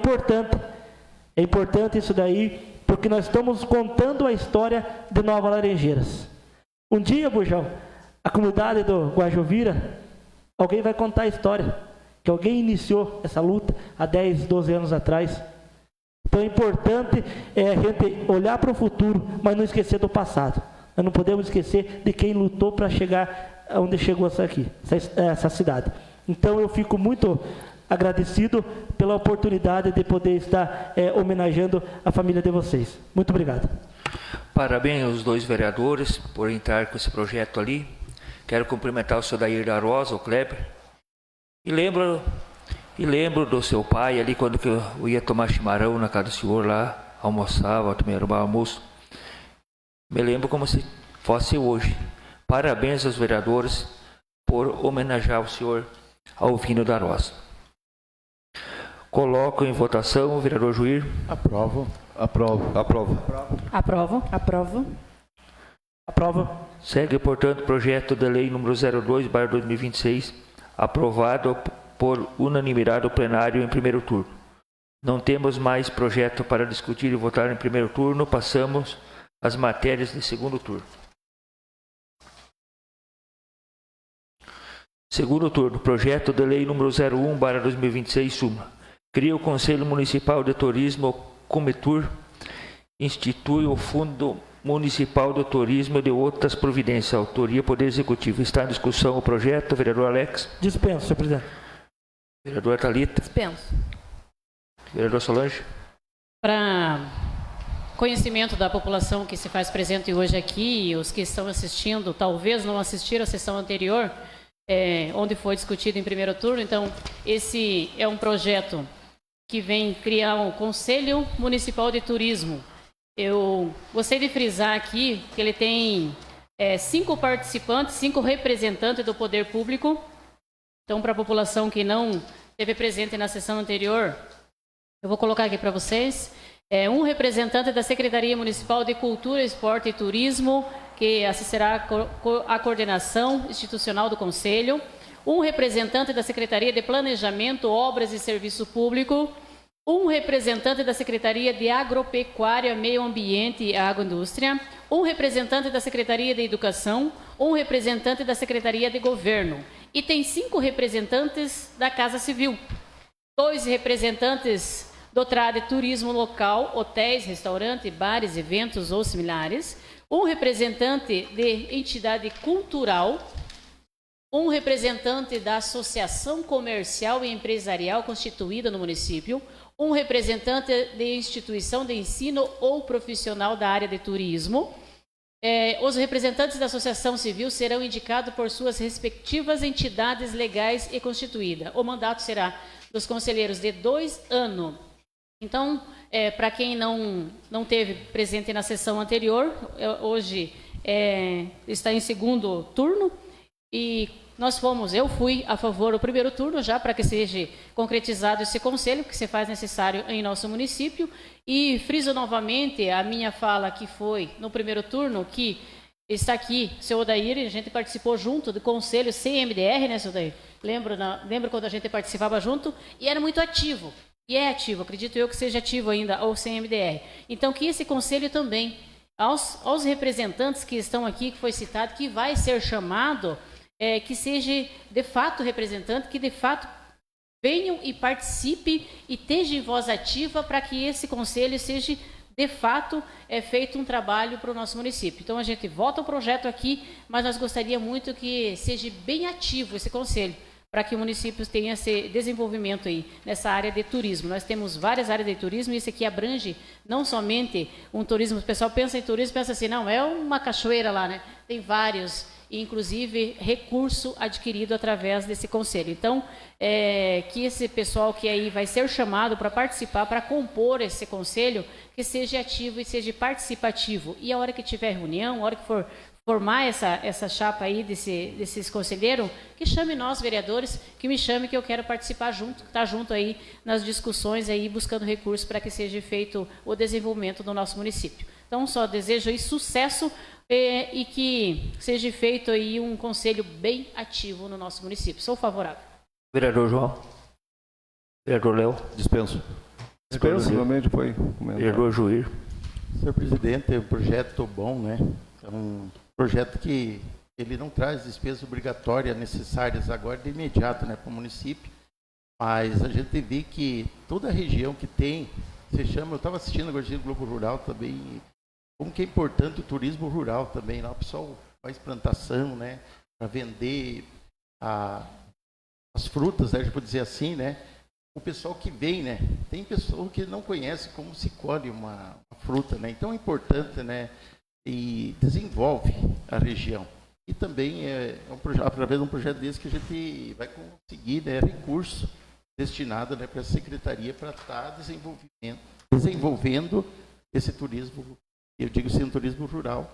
importante isso daí, porque nós estamos contando a história de Nova Laranjeiras. Um dia, Bujão, a comunidade do Guajuvira, alguém vai contar a história, que alguém iniciou essa luta há 10, 12 anos atrás. Então é importante a gente olhar para o futuro, mas não esquecer do passado. Nós não podemos esquecer de quem lutou para chegar onde chegou essa cidade. Então eu fico muito agradecido pela oportunidade de poder estar homenageando a família de vocês. Muito obrigado. Parabéns aos dois vereadores por entrar com esse projeto ali. Quero cumprimentar o senhor Dair da Rosa, o Kleber. E lembro do seu pai ali, quando que eu ia tomar chimarrão na casa do senhor lá, almoçava, também era um almoço. Me lembro como se fosse hoje. Parabéns aos vereadores por homenagear o senhor Alvino da Rosa. Coloco em votação o vereador Juir. Aprovo. Aprovo. Aprovo. Aprovo. Aprovo. Aprovo. Segue, portanto, o projeto de lei número 02/2026, aprovado por unanimidade do plenário em primeiro turno. Não temos mais projeto para discutir e votar em primeiro turno. Passamos às matérias de segundo turno. Segundo turno, projeto de lei número 01/2026, súmula. Cria o Conselho Municipal de Turismo, Comitur, institui o Fundo Municipal do Turismo e de outras providências. Autoria, Poder Executivo. Está em discussão o projeto. Vereador Alex. Dispenso, senhor presidente. Vereador Thalita. Dispenso. Vereador Solange. Para conhecimento da população que se faz presente hoje aqui, e os que estão assistindo, talvez não assistiram à sessão anterior, onde foi discutido em primeiro turno. Então, esse é um projeto que vem criar um Conselho Municipal de Turismo. Eu gostei de frisar aqui que ele tem 5 participantes, 5 representantes do poder público. Então, para a população que não esteve presente na sessão anterior, eu vou colocar aqui para vocês. Um representante da Secretaria Municipal de Cultura, Esporte e Turismo, que assistirá a coordenação institucional do Conselho. Um representante da Secretaria de Planejamento, Obras e Serviço Público. Um representante da Secretaria de Agropecuária, Meio Ambiente e Agroindústria. Um representante da Secretaria de Educação. Um representante da Secretaria de Governo. E tem 5 representantes da Casa Civil. 2 representantes do TRAD Turismo Local, hotéis, restaurantes, bares, eventos ou similares. Um representante de entidade cultural. Um representante da associação comercial e empresarial constituída no município. Um representante de instituição de ensino ou profissional da área de turismo. Os representantes da associação civil serão indicados por suas respectivas entidades legais e constituídas. O mandato será dos conselheiros de 2 anos. Então, para quem não teve presente na sessão anterior, hoje está em segundo turno e eu fui a favor do primeiro turno já para que seja concretizado esse conselho que se faz necessário em nosso município e friso novamente a minha fala que foi no primeiro turno que está aqui, seu Odair, a gente participou junto do conselho CMDR, né, seu Odair? Lembra quando a gente participava junto e era muito ativo. E é ativo, acredito eu que seja ativo ainda o CMDR. Então, que esse conselho também, aos representantes que estão aqui, que foi citado, que vai ser chamado, que seja de fato representante, que de fato venham e participe e esteja em voz ativa para que esse conselho seja de fato feito um trabalho para o nosso município. Então, a gente vota o projeto aqui, mas nós gostaríamos muito que seja bem ativo esse conselho, para que o município tenha esse desenvolvimento aí nessa área de turismo. Nós temos várias áreas de turismo e isso aqui abrange não somente um turismo, o pessoal pensa em turismo, pensa assim, não, é uma cachoeira lá, né? Tem vários, inclusive recurso adquirido através desse conselho. Então, que esse pessoal que aí vai ser chamado para participar, para compor esse conselho, que seja ativo e seja participativo. E a hora que tiver reunião, a hora que for formar essa chapa aí desses conselheiros, que chame nós, vereadores, que me chame que eu quero participar junto, estar junto aí nas discussões aí, buscando recursos para que seja feito o desenvolvimento do nosso município. Então, só desejo aí sucesso e que seja feito aí um conselho bem ativo no nosso município. Sou favorável. Vereador João. Vereador Léo. Dispenso. Dispenso, realmente foi comentado. Vereador Juir. Senhor presidente, é um projeto bom, né? É um projeto que ele não traz despesas obrigatórias necessárias agora de imediato, né, para o município, mas a gente vê que toda a região que tem, eu estava assistindo agora o Globo Rural também, como que é importante o turismo rural também, lá o pessoal faz plantação, né, para vender as frutas, né, pode dizer assim, né, o pessoal que vem, né, tem pessoa que não conhece como se colhe uma fruta, né, então é importante, né, e desenvolve a região. E também através de um projeto desse que a gente vai conseguir, né, recurso destinado, né, para a secretaria para estar desenvolvendo esse turismo, eu digo assim, um turismo rural,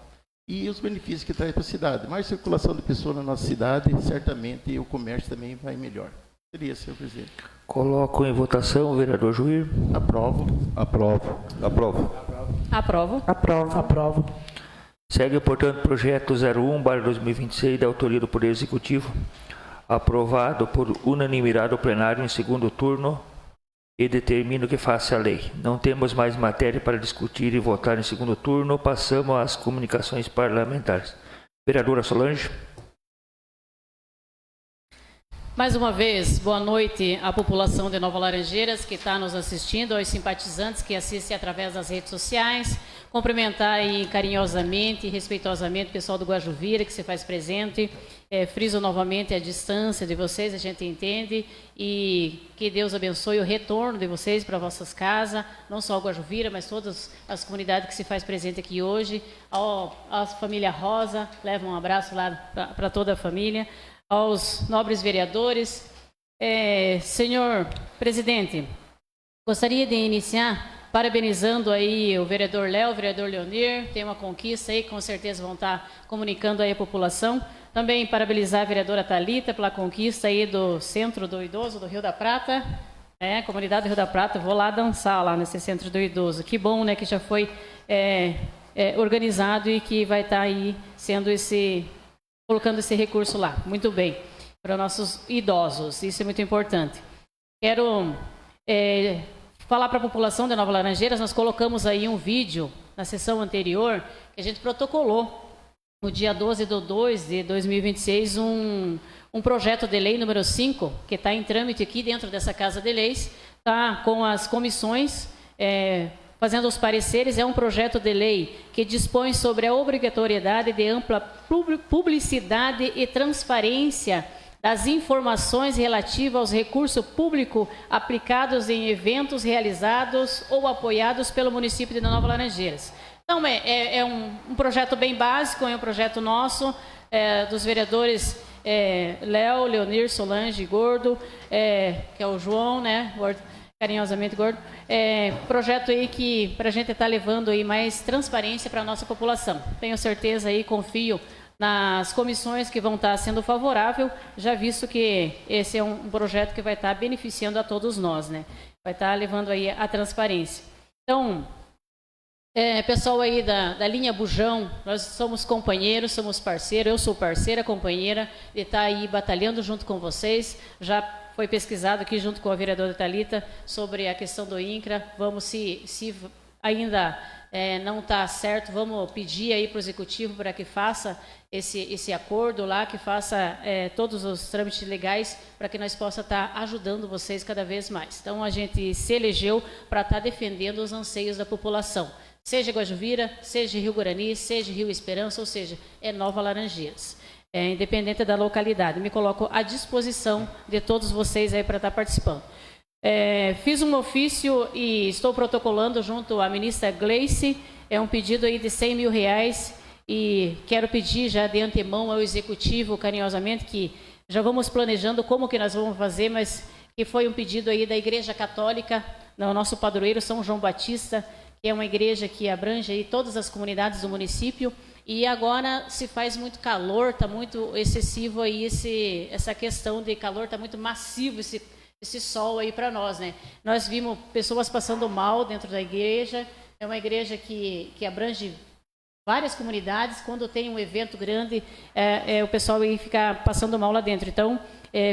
e os benefícios que traz para a cidade. Mais circulação de pessoas na nossa cidade, certamente o comércio também vai melhor. Seria, senhor presidente. Coloco em votação o vereador Juir. Aprovo. Aprovo. Aprovo. Aprovo. Aprovo. Aprovo. Segue, portanto, o projeto 01/2026 da autoria do Poder Executivo, aprovado por unanimidade do plenário em segundo turno e determino que faça a lei. Não temos mais matéria para discutir e votar em segundo turno. Passamos às comunicações parlamentares. Vereadora Solange. Mais uma vez, boa noite à população de Nova Laranjeiras que está nos assistindo, aos simpatizantes que assistem através das redes sociais. Cumprimentar aí carinhosamente e respeitosamente o pessoal do Guajuvira que se faz presente. Friso novamente a distância de vocês, a gente entende. E que Deus abençoe o retorno de vocês para vossas casas, não só o Guajuvira, mas todas as comunidades que se faz presente aqui hoje. A família Rosa, leva um abraço lá para toda a família. Aos nobres vereadores. Senhor presidente, Gostaria de iniciar parabenizando aí o vereador Léo, o vereador Leonir, tem uma conquista aí, com certeza vão estar comunicando aí a população. Também parabenizar a vereadora Thalita pela conquista aí do Centro do Idoso do Rio da Prata, comunidade do Rio da Prata, vou lá dançar lá nesse Centro do Idoso. Que bom, né, que já foi organizado e que vai estar aí sendo colocando esse recurso lá. Muito bem, para nossos idosos, isso é muito importante. Quero falar para a população de Nova Laranjeiras, nós colocamos aí um vídeo na sessão anterior, que a gente protocolou no dia 12/2 de 2026, um projeto de lei número 5, que está em trâmite aqui dentro dessa Casa de Leis, está com as comissões fazendo os pareceres. É um projeto de lei que dispõe sobre a obrigatoriedade de ampla publicidade e transparência das informações relativas aos recursos públicos aplicados em eventos realizados ou apoiados pelo município de Nova Laranjeiras. Então, é um projeto bem básico, é um projeto nosso, dos vereadores Léo, Leonir, Solange, Gordo, que é o João, né, carinhosamente Gordo. Projeto aí que para a gente estar levando aí mais transparência para a nossa população. Tenho certeza e confio nas comissões que vão estar sendo favorável, já visto que esse é um projeto que vai estar beneficiando a todos nós, né? Vai estar levando aí a transparência. Então, pessoal aí da linha Bujão, nós somos companheiros, somos parceiros, eu sou parceira, companheira, de estar aí batalhando junto com vocês. Já foi pesquisado aqui junto com a vereadora Thalita sobre a questão do INCRA. Vamos, se ainda não está certo, vamos pedir aí para o Executivo para que faça esse acordo lá, que faça todos os trâmites legais para que nós possamos estar ajudando vocês cada vez mais. Então, a gente se elegeu para estar defendendo os anseios da população, seja Guajuvira, seja Rio Guarani, seja Rio Esperança, ou seja, Nova Laranjeiras. Independente da localidade. Me coloco à disposição de todos vocês aí para estar participando. Fiz um ofício e estou protocolando junto à ministra Gleice, um pedido aí de R$100 mil, e quero pedir já de antemão ao Executivo, carinhosamente, que já vamos planejando como que nós vamos fazer, mas que foi um pedido aí da Igreja Católica, no nosso padroeiro São João Batista, que é uma igreja que abrange aí todas as comunidades do município, e agora se faz muito calor, está muito excessivo aí essa questão de calor, está muito massivo esse sol aí para nós, né? Nós vimos pessoas passando mal dentro da igreja, é uma igreja que abrange várias comunidades. Quando tem um evento grande, o pessoal aí fica passando mal lá dentro. Então,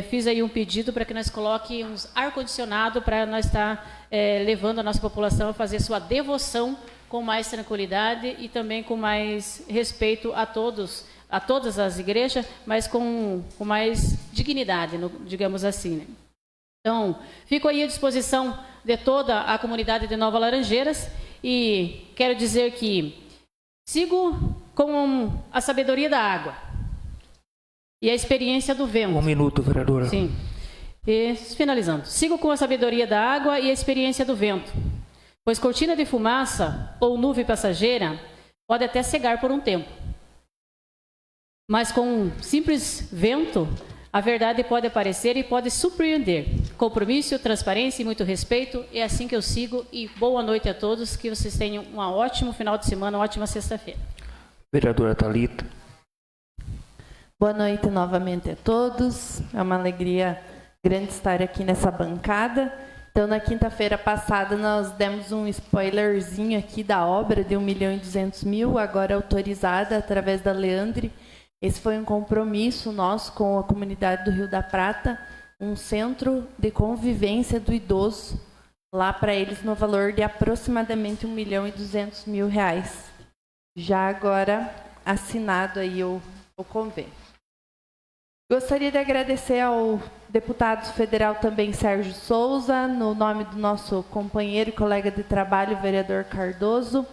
fiz aí um pedido para que nós coloquemos ar-condicionado para nós estar levando a nossa população a fazer sua devoção com mais tranquilidade e também com mais respeito a todas as igrejas, mas com mais dignidade, digamos assim, né? Então, fico aí à disposição de toda a comunidade de Nova Laranjeiras e quero dizer que sigo com a sabedoria da água e a experiência do vento. 1 minuto, vereadora. Sim. E, finalizando. Sigo com a sabedoria da água e a experiência do vento, pois cortina de fumaça ou nuvem passageira pode até cegar por um tempo, mas com um simples vento, a verdade pode aparecer e pode surpreender. Compromisso, transparência e muito respeito. É assim que eu sigo. E boa noite a todos. Que vocês tenham um ótimo final de semana, uma ótima sexta-feira. Vereadora Thalita. Boa noite novamente a todos. É uma alegria grande estar aqui nessa bancada. Então, na quinta-feira passada, nós demos um spoilerzinho aqui da obra de 1.200.000, agora autorizada através da Leandre. Esse foi um compromisso nosso com a comunidade do Rio da Prata, um centro de convivência do idoso, lá para eles no valor de aproximadamente R$1.200.000. Já agora assinado aí o convênio. Gostaria de agradecer ao deputado federal também Sérgio Souza, no nome do nosso companheiro e colega de trabalho, vereador Cardoso,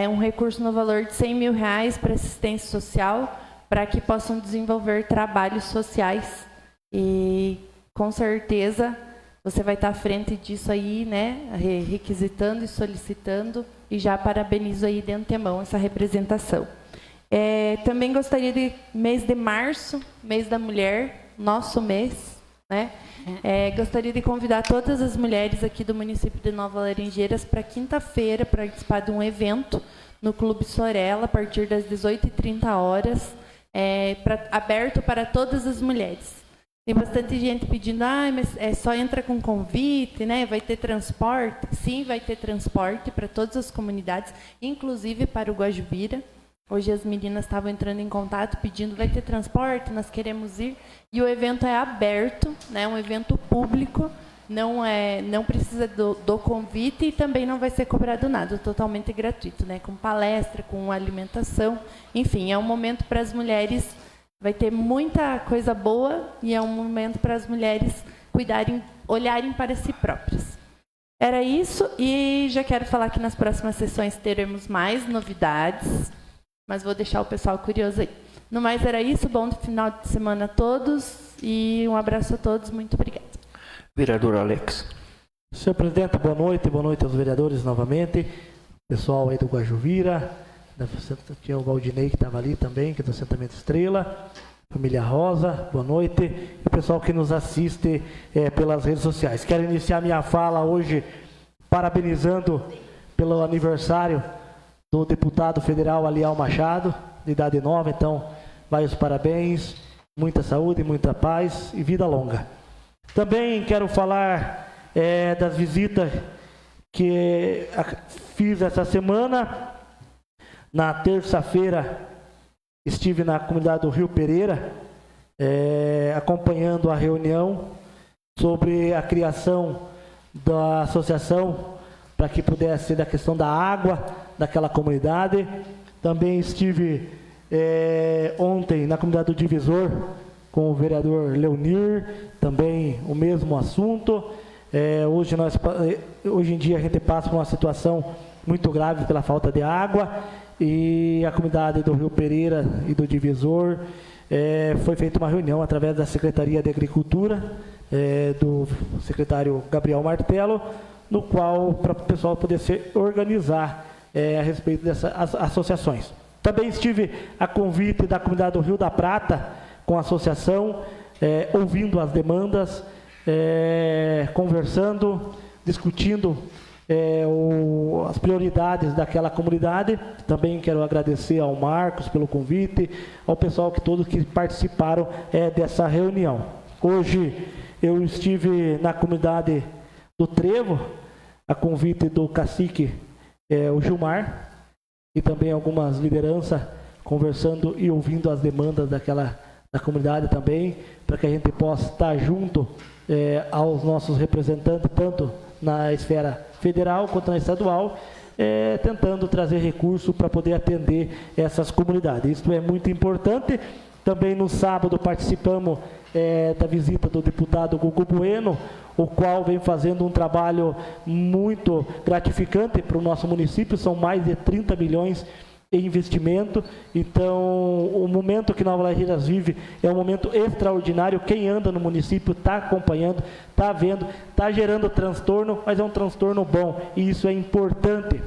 um recurso no valor de R$100 mil para assistência social, para que possam desenvolver trabalhos sociais. E, com certeza, você vai estar à frente disso aí, né, requisitando e solicitando, e já parabenizo aí de antemão essa representação. Também gostaria de mês de março, mês da mulher, nosso mês, né, Gostaria de convidar todas as mulheres aqui do município de Nova Laranjeiras para quinta-feira participar de um evento no Clube Sorella, a partir das 18h30, aberto para todas as mulheres. Tem bastante gente pedindo, mas só entra com convite, né? Vai ter transporte? Sim, vai ter transporte para todas as comunidades, inclusive para o Guajubira. Hoje as meninas estavam entrando em contato pedindo, vai ter transporte, nós queremos ir. E o evento é aberto, né? Um evento público, não precisa do convite e também não vai ser cobrado nada, totalmente gratuito, né? Com palestra, com alimentação, enfim, é um momento para as mulheres. Vai ter muita coisa boa e é um momento para as mulheres olharem para si próprias. Era isso, e já quero falar que nas próximas sessões teremos mais novidades, mas vou deixar o pessoal curioso aí. No mais, era isso. Bom final de semana a todos e um abraço a todos. Muito obrigada. Vereador Alex. Senhor presidente, boa noite aos vereadores novamente, pessoal aí do Guajuvira. Tinha o Valdinei que estava ali também, que é do assentamento Estrela, família Rosa, boa noite, e o pessoal que nos assiste pelas redes sociais. Quero iniciar minha fala hoje parabenizando pelo aniversário do deputado federal Alial Machado, de idade nova, então vai os parabéns, muita saúde, muita paz e vida longa. Também quero falar das visitas que fiz essa semana. Na terça-feira, estive na comunidade do Rio Pereira, acompanhando a reunião sobre a criação da associação para que pudesse ser da questão da água daquela comunidade. Também estive ontem na comunidade do Divisor com o vereador Leonir, também o mesmo assunto. Hoje em dia a gente passa por uma situação muito grave pela falta de água, e a comunidade do Rio Pereira e do Divisor foi feita uma reunião através da Secretaria de Agricultura, do secretário Gabriel Martelo, no qual para o pessoal poder se organizar a respeito dessas associações. Também estive a convite da comunidade do Rio da Prata com a associação, ouvindo as demandas, conversando, discutindo as prioridades daquela comunidade. Também quero agradecer ao Marcos pelo convite, ao pessoal todos que participaram dessa reunião. Hoje eu estive na comunidade do Trevo, a convite do cacique o Gilmar, e também algumas lideranças conversando e ouvindo as demandas da comunidade também, para que a gente possa estar junto aos nossos representantes, tanto na esfera federal quanto na estadual, tentando trazer recursos para poder atender essas comunidades. Isso é muito importante. Também no sábado participamos da visita do deputado Gugu Bueno, o qual vem fazendo um trabalho muito gratificante para o nosso município. São mais de 30 milhões em investimento. Então, o momento que Nova Laranjeiras vive é um momento extraordinário. Quem anda no município está acompanhando, está vendo, está gerando transtorno, mas é um transtorno bom, e isso é importante,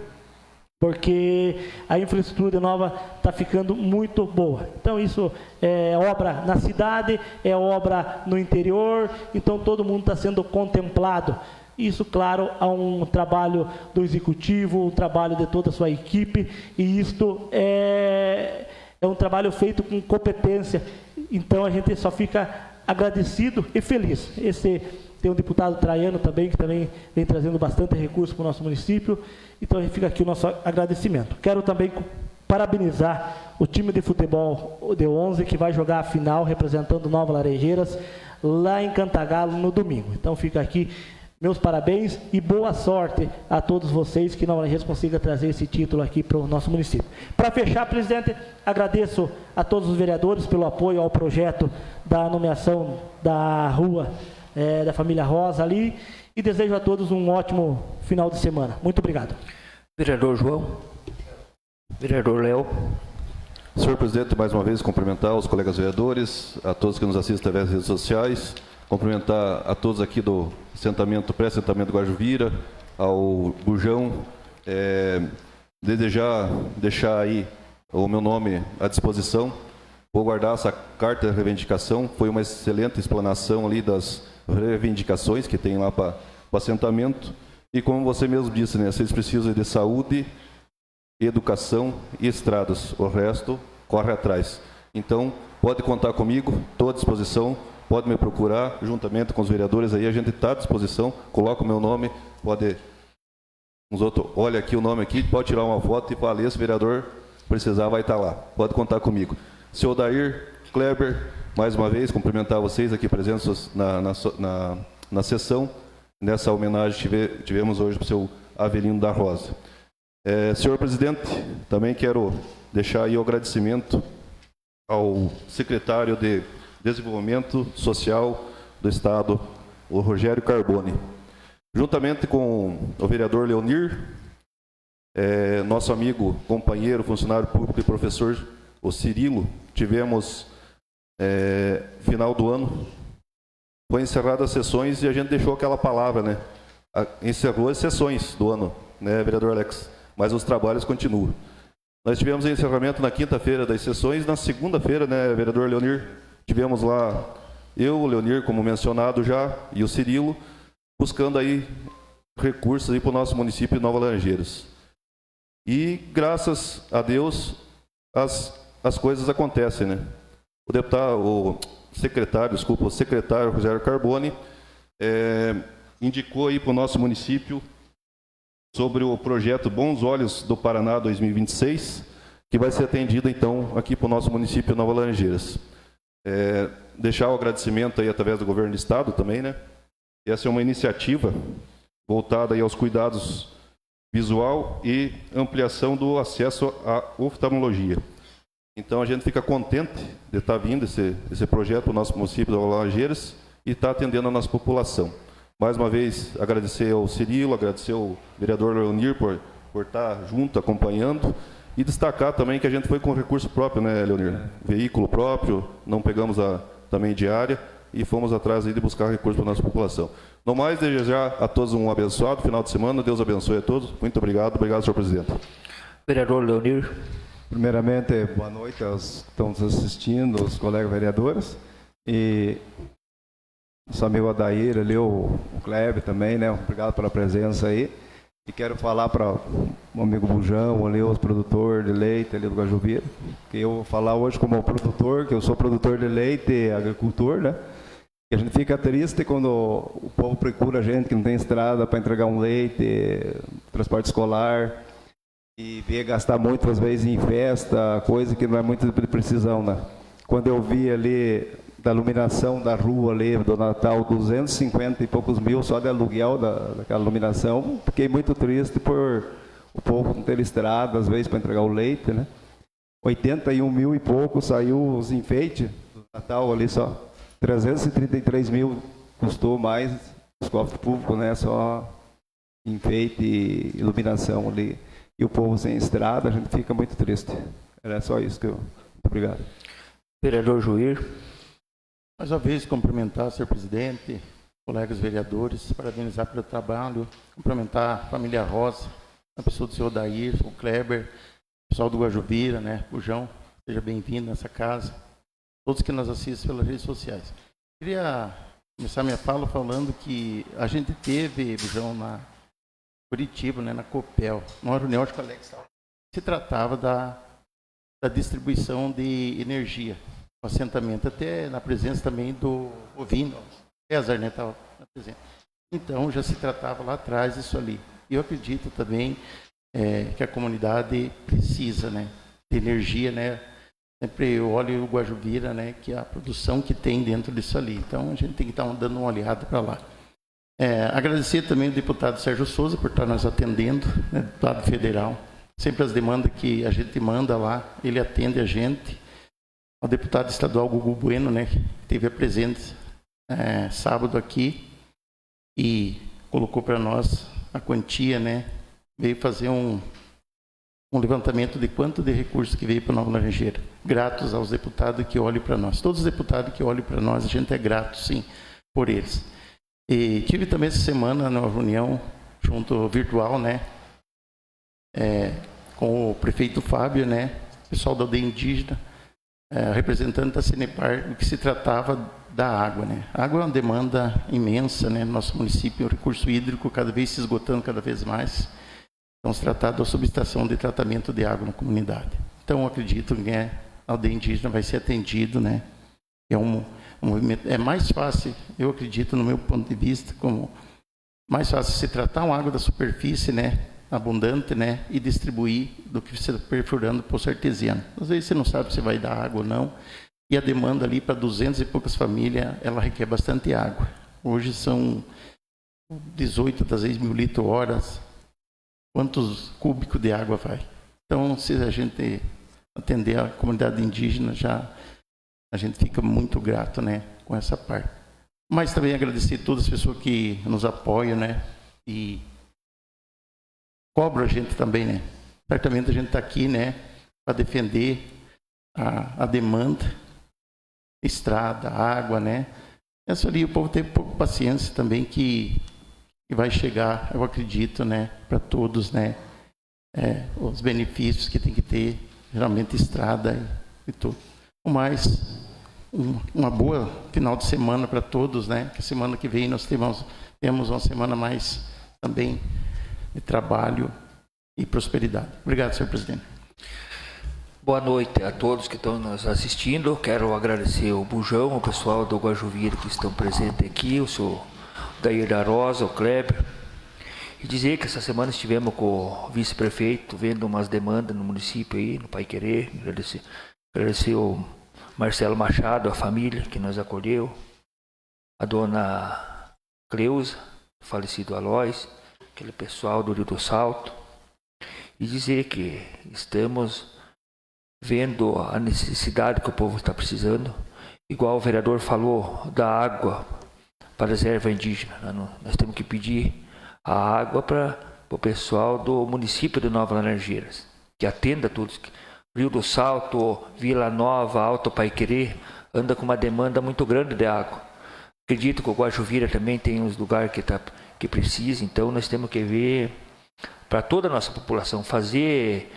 porque a infraestrutura nova está ficando muito boa. Então, isso é obra na cidade, é obra no interior, então todo mundo está sendo contemplado. Isso, claro, há um trabalho do executivo, um trabalho de toda a sua equipe, e isto é um trabalho feito com competência. Então a gente só fica agradecido e feliz. Tem um deputado Traiano também, que também vem trazendo bastante recurso para o nosso município, então a gente fica aqui o nosso agradecimento. Quero também parabenizar o time de futebol de 11, que vai jogar a final representando Nova Laranjeiras lá em Cantagalo no domingo. Então fica aqui meus parabéns e boa sorte a todos vocês, que Nova Laranjeiras consiga trazer esse título aqui para o nosso município. Para fechar, presidente, agradeço a todos os vereadores pelo apoio ao projeto da nomeação da rua da família Rosa ali, e desejo a todos um ótimo final de semana. Muito obrigado. Vereador João. Vereador Léo. Senhor presidente, mais uma vez cumprimentar os colegas vereadores, a todos que nos assistem através das redes sociais, cumprimentar a todos aqui do pré-assentamento Guajuvira, ao Bujão, deixar aí o meu nome à disposição Vou guardar essa carta de reivindicação. Foi uma excelente explanação ali das reivindicações que tem lá para o assentamento. E como você mesmo disse, né, vocês precisam de saúde, educação e estradas. O resto corre atrás. Então, pode contar comigo, estou à disposição. Pode me procurar, juntamente com os vereadores aí, a gente está à disposição. Coloca o meu nome, pode... Uns outros, olha aqui o nome aqui, pode tirar uma foto e falar, esse vereador precisar vai estar lá. Pode contar comigo. Seu Odair, Kleber, mais uma vez, cumprimentar vocês aqui presentes na sessão. Nessa homenagem tivemos hoje para o seu Avelino da Rosa. Senhor presidente, também quero deixar aí o agradecimento ao secretário de Desenvolvimento Social do Estado, o Rogério Carboni. Juntamente com o vereador Leonir, nosso amigo, companheiro, funcionário público e professor, o Cirilo, tivemos, final do ano, foi encerradas as sessões e a gente deixou aquela palavra, né? Encerrou as sessões do ano, né, vereador Alex? Mas os trabalhos continuam. Nós tivemos encerramento na quinta-feira das sessões, na segunda-feira, né, vereador Leonir? Tivemos lá, eu, o Leonir, como mencionado já, e o Cirilo, buscando aí recursos aí para o nosso município de Nova Laranjeiras. E, graças a Deus, as coisas acontecem, né? O secretário Rogério Carboni indicou aí para o nosso município sobre o projeto Bons Olhos do Paraná 2026, que vai ser atendido, então, aqui para o nosso município de Nova Laranjeiras. Deixar o agradecimento aí através do governo do estado também, né? Essa é uma iniciativa voltada aí aos cuidados visual e ampliação do acesso à oftalmologia. Então a gente fica contente de estar vindo esse projeto para o nosso município de Nova Laranjeiras e estar atendendo a nossa população. Mais uma vez agradecer ao Cirilo, agradecer ao vereador Leonir por estar junto, acompanhando. E destacar também que a gente foi com recurso próprio, né, Leonir? Veículo próprio, não pegamos também diária e fomos atrás aí de buscar recursos para a nossa população. No mais, desejar a todos um abençoado final de semana. Deus abençoe a todos. Muito obrigado. Obrigado, senhor presidente. Vereador Leonir. Primeiramente, boa noite aos que estão nos assistindo, os colegas vereadores. E nosso amigo Odair, ali, o Kleber também, né? Obrigado pela presença aí. E quero falar para o amigo Bujão, ali, os produtores de leite ali do Guajuvira, que eu vou falar hoje como produtor, que eu sou produtor de leite e agricultor, né? Que a gente fica triste quando o povo procura a gente que não tem estrada para entregar um leite, transporte escolar, e vê gastar muitas vezes em festa, coisa que não é muito de precisão, né? Quando eu vi ali da iluminação da rua ali do Natal, 250 e poucos mil só de aluguel daquela iluminação, fiquei muito triste por o povo não ter estrada, às vezes, para entregar o leite, né? 81 mil e pouco saiu os enfeites do Natal ali só. 333 mil custou mais os cofres públicos, né? Só enfeite e iluminação ali. E o povo sem estrada, a gente fica muito triste. Era só isso que eu... Muito obrigado. Vereador Juir. Mais uma vez, cumprimentar o senhor presidente, colegas vereadores, parabenizar pelo trabalho, cumprimentar a família Rosa, a pessoa do senhor Odair, o Kleber, o pessoal do Guajuvira, né, o João, seja bem-vindo nessa casa, todos que nos assistem pelas redes sociais. Queria começar minha fala falando que a gente teve, João, na Curitiba, né, na Copel, numa reunião, acho que o Alex estava, se tratava da distribuição de energia, o assentamento, até na presença também do Ovino, César, né, estava na presença. Então, já se tratava lá atrás isso ali. Eu acredito também que a comunidade precisa, né, de energia, né, sempre eu olho o Guajuvira, né, que a produção que tem dentro disso ali. Então, a gente tem que estar dando uma olhada para lá. Agradecer também ao deputado Sérgio Souza por estar nos atendendo, né, deputado federal. Sempre as demandas que a gente manda lá, ele atende a gente. O deputado estadual Gugu Bueno, né, que teve a presença sábado aqui e colocou para nós a quantia, né, veio fazer um levantamento de quanto de recursos que veio para Nova Laranjeira. Gratos aos deputados que olham para nós. Todos os deputados que olham para nós, a gente é grato, sim, por eles. E tive também essa semana uma reunião junto virtual, né, com o prefeito Fábio, né, pessoal da aldeia indígena, representante da Cenepar, o que se tratava da água, né? A água é uma demanda imensa, né? No nosso município, o recurso hídrico cada vez se esgotando cada vez mais. Então, se tratar da subestação de tratamento de água na comunidade. Então, eu acredito que a aldeia indígena vai ser atendido, né? É um movimento, é mais fácil, eu acredito, no meu ponto de vista, como mais fácil se tratar uma água da superfície, né? Abundante, né? E distribuir do que você perfurando poço artesiano. Às vezes você não sabe se vai dar água ou não. E a demanda ali para 200 e poucas famílias, ela requer bastante água. Hoje são 18 das 6 mil litros horas. Quantos cúbicos de água vai? Então, se a gente atender a comunidade indígena, a gente fica muito grato, né, com essa parte. Mas também agradecer a todas as pessoas que nos apoiam, né, e cobram a gente também, né. Certamente a gente está aqui, né, para defender a demanda, estrada, água, né. Essa ali o povo tem um pouco de paciência também que vai chegar, eu acredito, né, para todos, né, os benefícios que tem que ter, geralmente estrada e tudo. Mas uma boa final de semana para todos, né, que semana que vem nós temos uma semana mais também de trabalho e prosperidade. Obrigado, senhor presidente. Boa noite a todos que estão nos assistindo. Quero agradecer ao Bujão, o pessoal do Guajuvira que estão presentes aqui, o senhor Dair da Rosa, o Kleber, e dizer que essa semana estivemos com o vice-prefeito vendo umas demandas no município aí, no Pai Querer. Agradecer o Marcelo Machado, a família que nos acolheu, a dona Cleusa, o falecido Alois, aquele pessoal do Rio do Salto, e dizer que estamos vendo a necessidade que o povo está precisando, igual o vereador falou da água para a reserva indígena. Nós temos que pedir a água para o pessoal do município de Nova Laranjeiras, que atenda a todos. Rio do Salto, Vila Nova, Alto Paiquerê, anda com uma demanda muito grande de água. Acredito que o Guajuvira também tem uns lugares que precisa, então nós temos que ver para toda a nossa população, fazer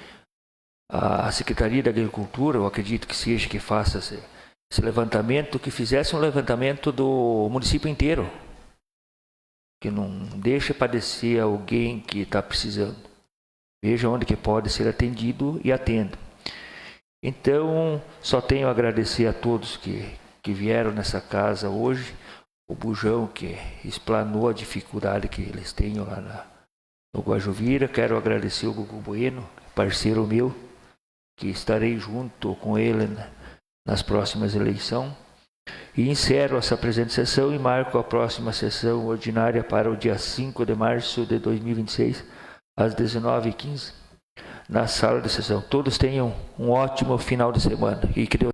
a Secretaria da Agricultura, eu acredito que seja que faça esse levantamento, que fizesse um levantamento do município inteiro, que não deixe padecer alguém que está precisando. Veja onde que pode ser atendido e atenda. Então, só tenho a agradecer a todos que vieram nessa casa hoje, o Bujão que explanou a dificuldade que eles têm lá no Guajuvira. Quero agradecer o Gugu Bueno, parceiro meu, que estarei junto com ele nas próximas eleições. E encerro essa presente sessão e marco a próxima sessão ordinária para o dia 5 de março de 2026, às 19h15, na sala de sessão. Todos tenham um ótimo final de semana e que Deus